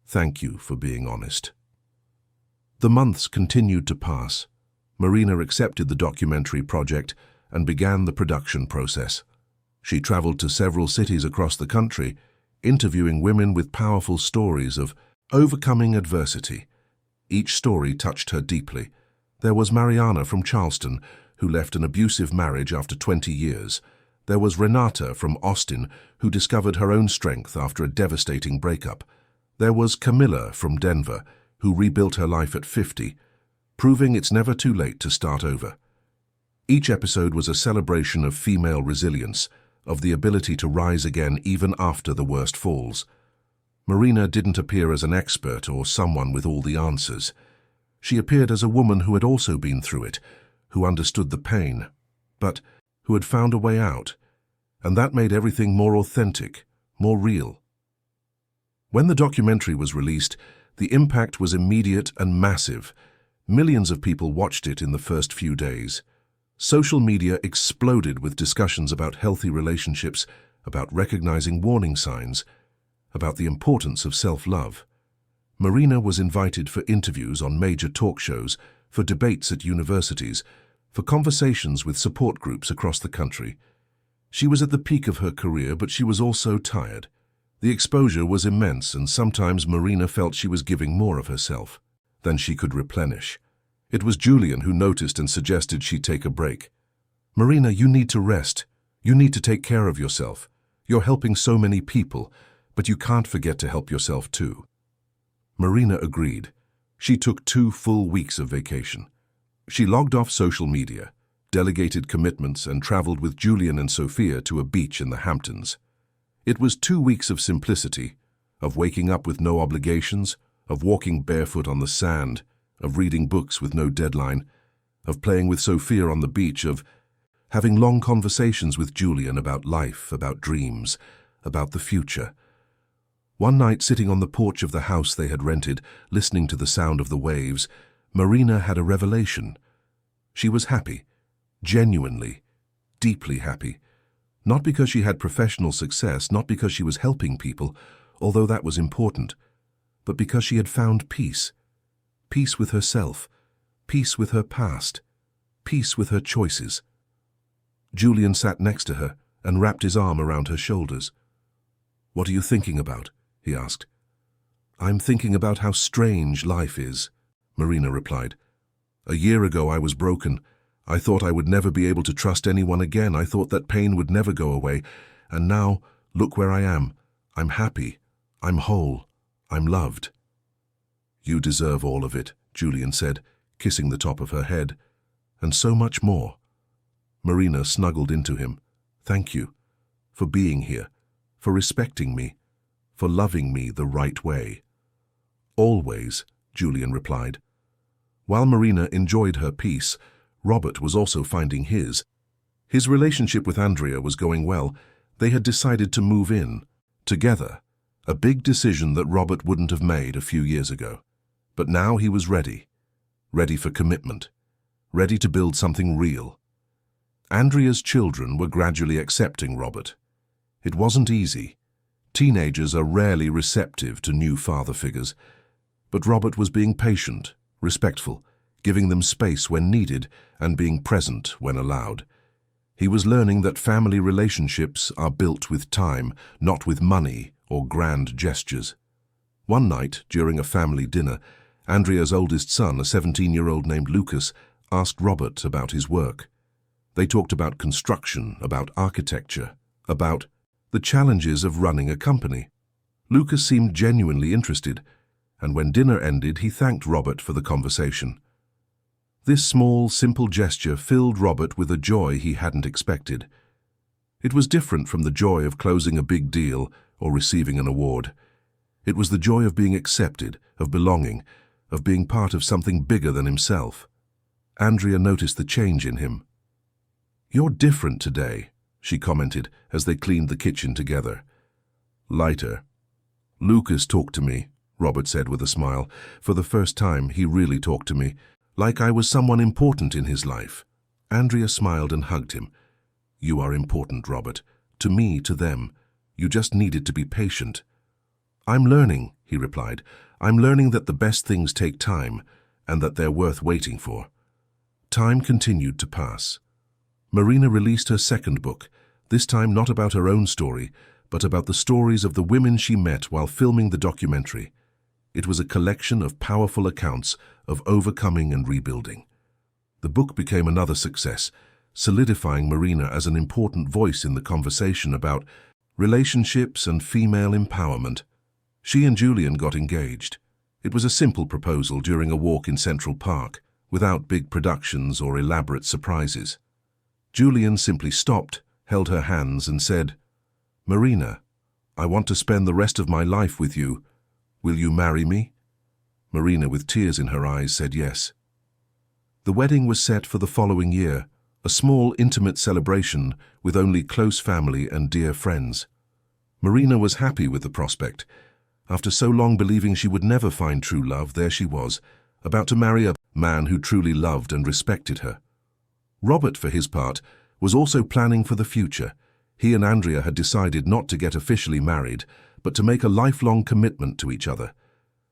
"Thank you for being honest." The months continued to pass. Marina accepted the documentary project and began the production process. She traveled to several cities across the country, interviewing women with powerful stories of overcoming adversity. Each story touched her deeply. There was Mariana from Charleston, who left an abusive marriage after 20 years. There was Renata from Austin, who discovered her own strength after a devastating breakup. There was Camilla from Denver, who rebuilt her life at 50, proving it's never too late to start over. Each episode was a celebration of female resilience, of the ability to rise again even after the worst falls. Marina didn't appear as an expert or someone with all the answers. She appeared as a woman who had also been through it, who understood the pain, but who had found a way out. And that made everything more authentic, more real. When the documentary was released, the impact was immediate and massive. Millions of people watched it in the first few days. Social media exploded with discussions about healthy relationships, about recognizing warning signs, about the importance of self-love. Marina was invited for interviews on major talk shows, for debates at universities, for conversations with support groups across the country. She was at the peak of her career, but she was also tired. The exposure was immense, and sometimes Marina felt she was giving more of herself than she could replenish. It was Julian who noticed and suggested she take a break. "Marina, you need to rest. You need to take care of yourself. You're helping so many people, but you can't forget to help yourself too." Marina agreed. She took 2 full weeks of vacation. She logged off social media, delegated commitments, and traveled with Julian and Sophia to a beach in the Hamptons. It was 2 weeks of simplicity, of waking up with no obligations, of walking barefoot on the sand, of reading books with no deadline, of playing with Sophia on the beach, of having long conversations with Julian about life, about dreams, about the future. One night, sitting on the porch of the house they had rented, listening to the sound of the waves, Marina had a revelation. She was happy, genuinely, deeply happy. Not because she had professional success, not because she was helping people, although that was important, but because she had found peace. Peace with herself, peace with her past, peace with her choices. Julian sat next to her and wrapped his arm around her shoulders. "What are you thinking about?" he asked. "I'm thinking about how strange life is," Marina replied. "A year ago I was broken. I thought I would never be able to trust anyone again. I thought that pain would never go away. And now, look where I am. I'm happy. I'm whole. I'm loved." "You deserve all of it," Julian said, kissing the top of her head. "And so much more." Marina snuggled into him. "Thank you for being here, for respecting me, for loving me the right way." "Always," Julian replied. While Marina enjoyed her peace, Robert was also finding his. His relationship with Andrea was going well. They had decided to move in, together, a big decision that Robert wouldn't have made a few years ago. But now he was ready for commitment, ready to build something real. Andrea's children were gradually accepting Robert. It wasn't easy. Teenagers are rarely receptive to new father figures, but Robert was being patient, respectful, giving them space when needed and being present when allowed. He was learning that family relationships are built with time, not with money or grand gestures. One night, during a family dinner, Andrea's oldest son, a 17-year-old named Lucas, asked Robert about his work. They talked about construction, about architecture, about the challenges of running a company. Lucas seemed genuinely interested, and when dinner ended, he thanked Robert for the conversation. This small, simple gesture filled Robert with a joy he hadn't expected. It was different from the joy of closing a big deal or receiving an award. It was the joy of being accepted, of belonging, of being part of something bigger than himself. Andrea noticed the change in him. "You're different today," she commented as they cleaned the kitchen together. "Lighter." "Lucas talked to me," Robert said with a smile. "For the first time, he really talked to me, like I was someone important in his life." Andrea smiled and hugged him. "You are important, Robert. To me, to them. You just needed to be patient." "I'm learning," he replied. "I'm learning that the best things take time and that they're worth waiting for." Time continued to pass. Marina released her second book, this time not about her own story, but about the stories of the women she met while filming the documentary. It was a collection of powerful accounts of overcoming and rebuilding. The book became another success, solidifying Marina as an important voice in the conversation about relationships and female empowerment. She and Julian got engaged. It was a simple proposal during a walk in Central Park, without big productions or elaborate surprises. Julian simply stopped, held her hands and said, "Marina, I want to spend the rest of my life with you. Will you marry me?" Marina, with tears in her eyes, said yes. The wedding was set for the following year, a small, intimate celebration with only close family and dear friends. Marina was happy with the prospect. After so long believing she would never find true love, there she was, about to marry a man who truly loved and respected her. Robert, for his part, was also planning for the future. He and Andrea had decided not to get officially married, but to make a lifelong commitment to each other.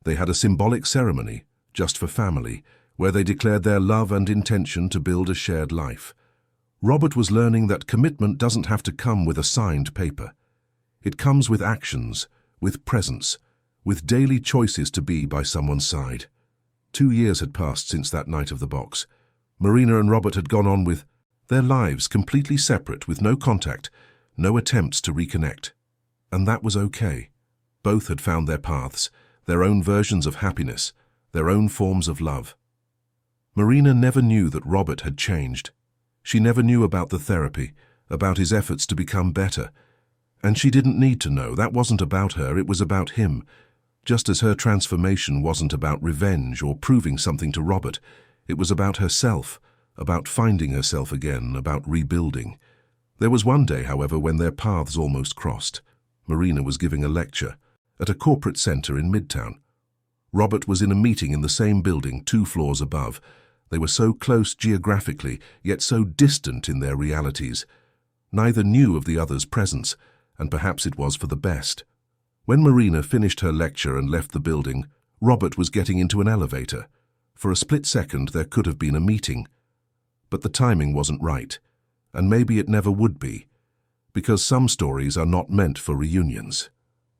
They had a symbolic ceremony, just for family, where they declared their love and intention to build a shared life. Robert was learning that commitment doesn't have to come with a signed paper. It comes with actions, with presence, with daily choices to be by someone's side. 2 years had passed since that night of the box. Marina and Robert had gone on with their lives completely separate, with no contact, no attempts to reconnect. And that was okay. Both had found their paths, their own versions of happiness, their own forms of love. Marina never knew that Robert had changed. She never knew about the therapy, about his efforts to become better. And she didn't need to know. That wasn't about her, it was about him. Just as her transformation wasn't about revenge or proving something to Robert, it was about herself, about finding herself again, about rebuilding. There was one day, however, when their paths almost crossed. Marina was giving a lecture at a corporate center in Midtown. Robert was in a meeting in the same building, 2 floors above. They were so close geographically, yet so distant in their realities. Neither knew of the other's presence, and perhaps it was for the best. When Marina finished her lecture and left the building, Robert was getting into an elevator. For a split second, there could have been a meeting. But the timing wasn't right, and maybe it never would be, because some stories are not meant for reunions.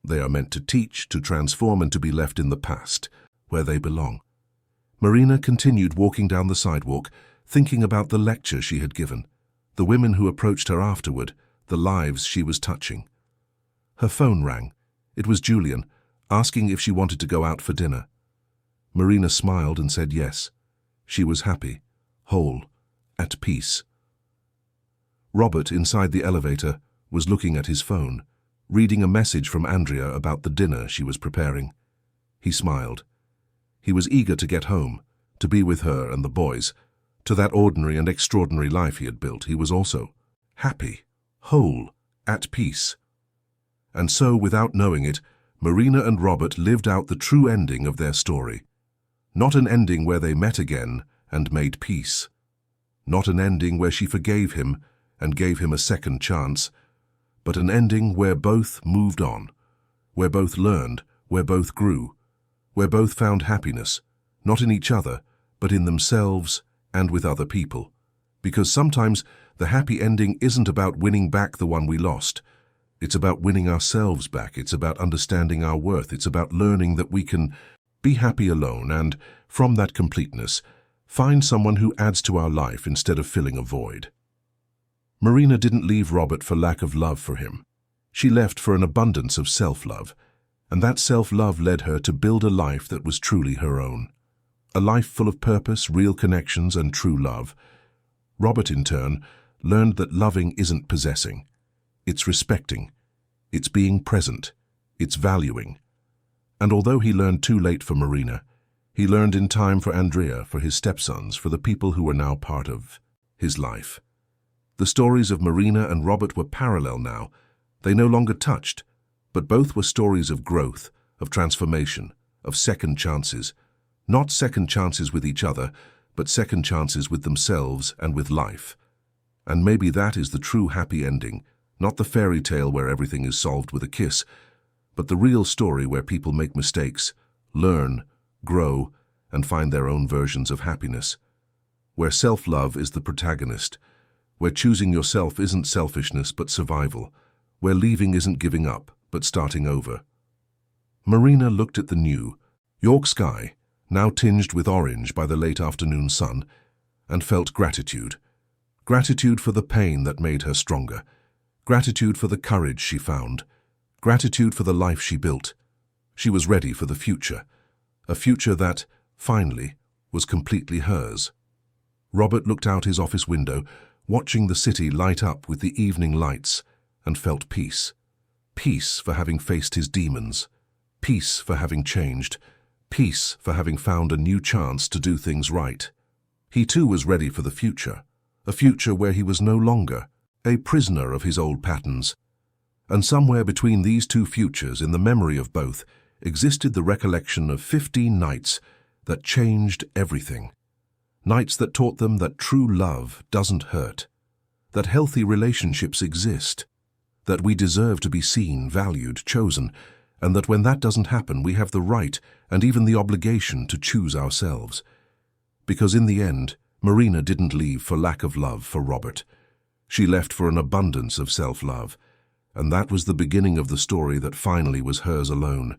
They are meant to teach, to transform, and to be left in the past, where they belong. Marina continued walking down the sidewalk, thinking about the lecture she had given, the women who approached her afterward, the lives she was touching. Her phone rang. It was Julian, asking if she wanted to go out for dinner. Marina smiled and said yes. She was happy, whole, at peace. Robert, inside the elevator, was looking at his phone, reading a message from Andrea about the dinner she was preparing. He smiled. He was eager to get home, to be with her and the boys, to that ordinary and extraordinary life he had built. He was also happy, whole, at peace. And so, without knowing it, Marina and Robert lived out the true ending of their story. Not an ending where they met again and made peace. Not an ending where she forgave him and gave him a second chance, but an ending where both moved on, where both learned, where both grew, where both found happiness, not in each other, but in themselves and with other people. Because sometimes the happy ending isn't about winning back the one we lost. It's about winning ourselves back. It's about understanding our worth. It's about learning that we can be happy alone and, from that completeness, find someone who adds to our life instead of filling a void. Marina didn't leave Robert for lack of love for him. She left for an abundance of self-love, and that self-love led her to build a life that was truly her own. A life full of purpose, real connections, and true love. Robert, in turn, learned that loving isn't possessing. It's respecting. It's being present. It's valuing. And although he learned too late for Marina, he learned in time for Andrea, for his stepsons, for the people who were now part of his life. The stories of Marina and Robert were parallel now. They no longer touched, but both were stories of growth, of transformation, of second chances. Not second chances with each other, but second chances with themselves and with life. And maybe that is the true happy ending, not the fairy tale where everything is solved with a kiss, but the real story where people make mistakes, learn, grow, and find their own versions of happiness. Where self-love is the protagonist, where choosing yourself isn't selfishness but survival, where leaving isn't giving up but starting over. Marina looked at the new York sky, now tinged with orange by the late afternoon sun, and felt gratitude. Gratitude for the pain that made her stronger. Gratitude for the courage she found. Gratitude for the life she built. She was ready for the future. A future that, finally, was completely hers. Robert looked out his office window, watching the city light up with the evening lights, and felt peace. Peace for having faced his demons. Peace for having changed. Peace for having found a new chance to do things right. He too was ready for the future, a future where he was no longer a prisoner of his old patterns. And somewhere between these two futures, in the memory of both, existed the recollection of 15 nights that changed everything. Nights that taught them that true love doesn't hurt, that healthy relationships exist, that we deserve to be seen, valued, chosen, and that when that doesn't happen, we have the right and even the obligation to choose ourselves. Because in the end, Marina didn't leave for lack of love for Robert. She left for an abundance of self-love, and that was the beginning of the story that finally was hers alone,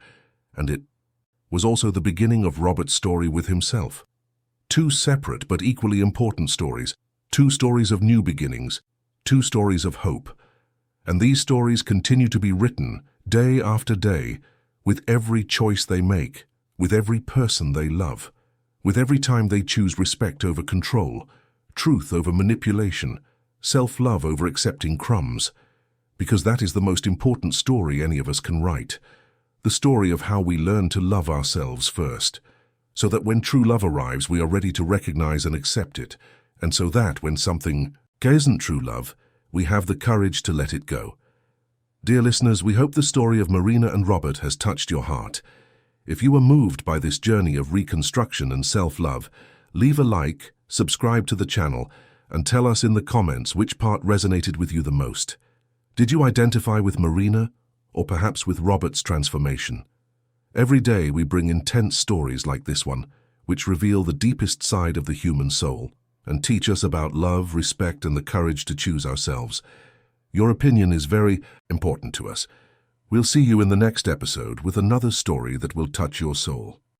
and it was also the beginning of Robert's story with himself. Two separate but equally important stories, two stories of new beginnings, two stories of hope. And these stories continue to be written day after day, with every choice they make, with every person they love, with every time they choose respect over control, truth over manipulation, self-love over accepting crumbs. Because that is the most important story any of us can write. The story of how we learn to love ourselves first, so that when true love arrives, we are ready to recognize and accept it, and so that when something isn't true love, we have the courage to let it go. Dear listeners, we hope the story of Marina and Robert has touched your heart. If you are moved by this journey of reconstruction and self-love, leave a like, subscribe to the channel, and tell us in the comments which part resonated with you the most. Did you identify with Marina, or perhaps with Robert's transformation? Every day we bring intense stories like this one, which reveal the deepest side of the human soul and teach us about love, respect, and the courage to choose ourselves. Your opinion is very important to us. We'll see you in the next episode with another story that will touch your soul.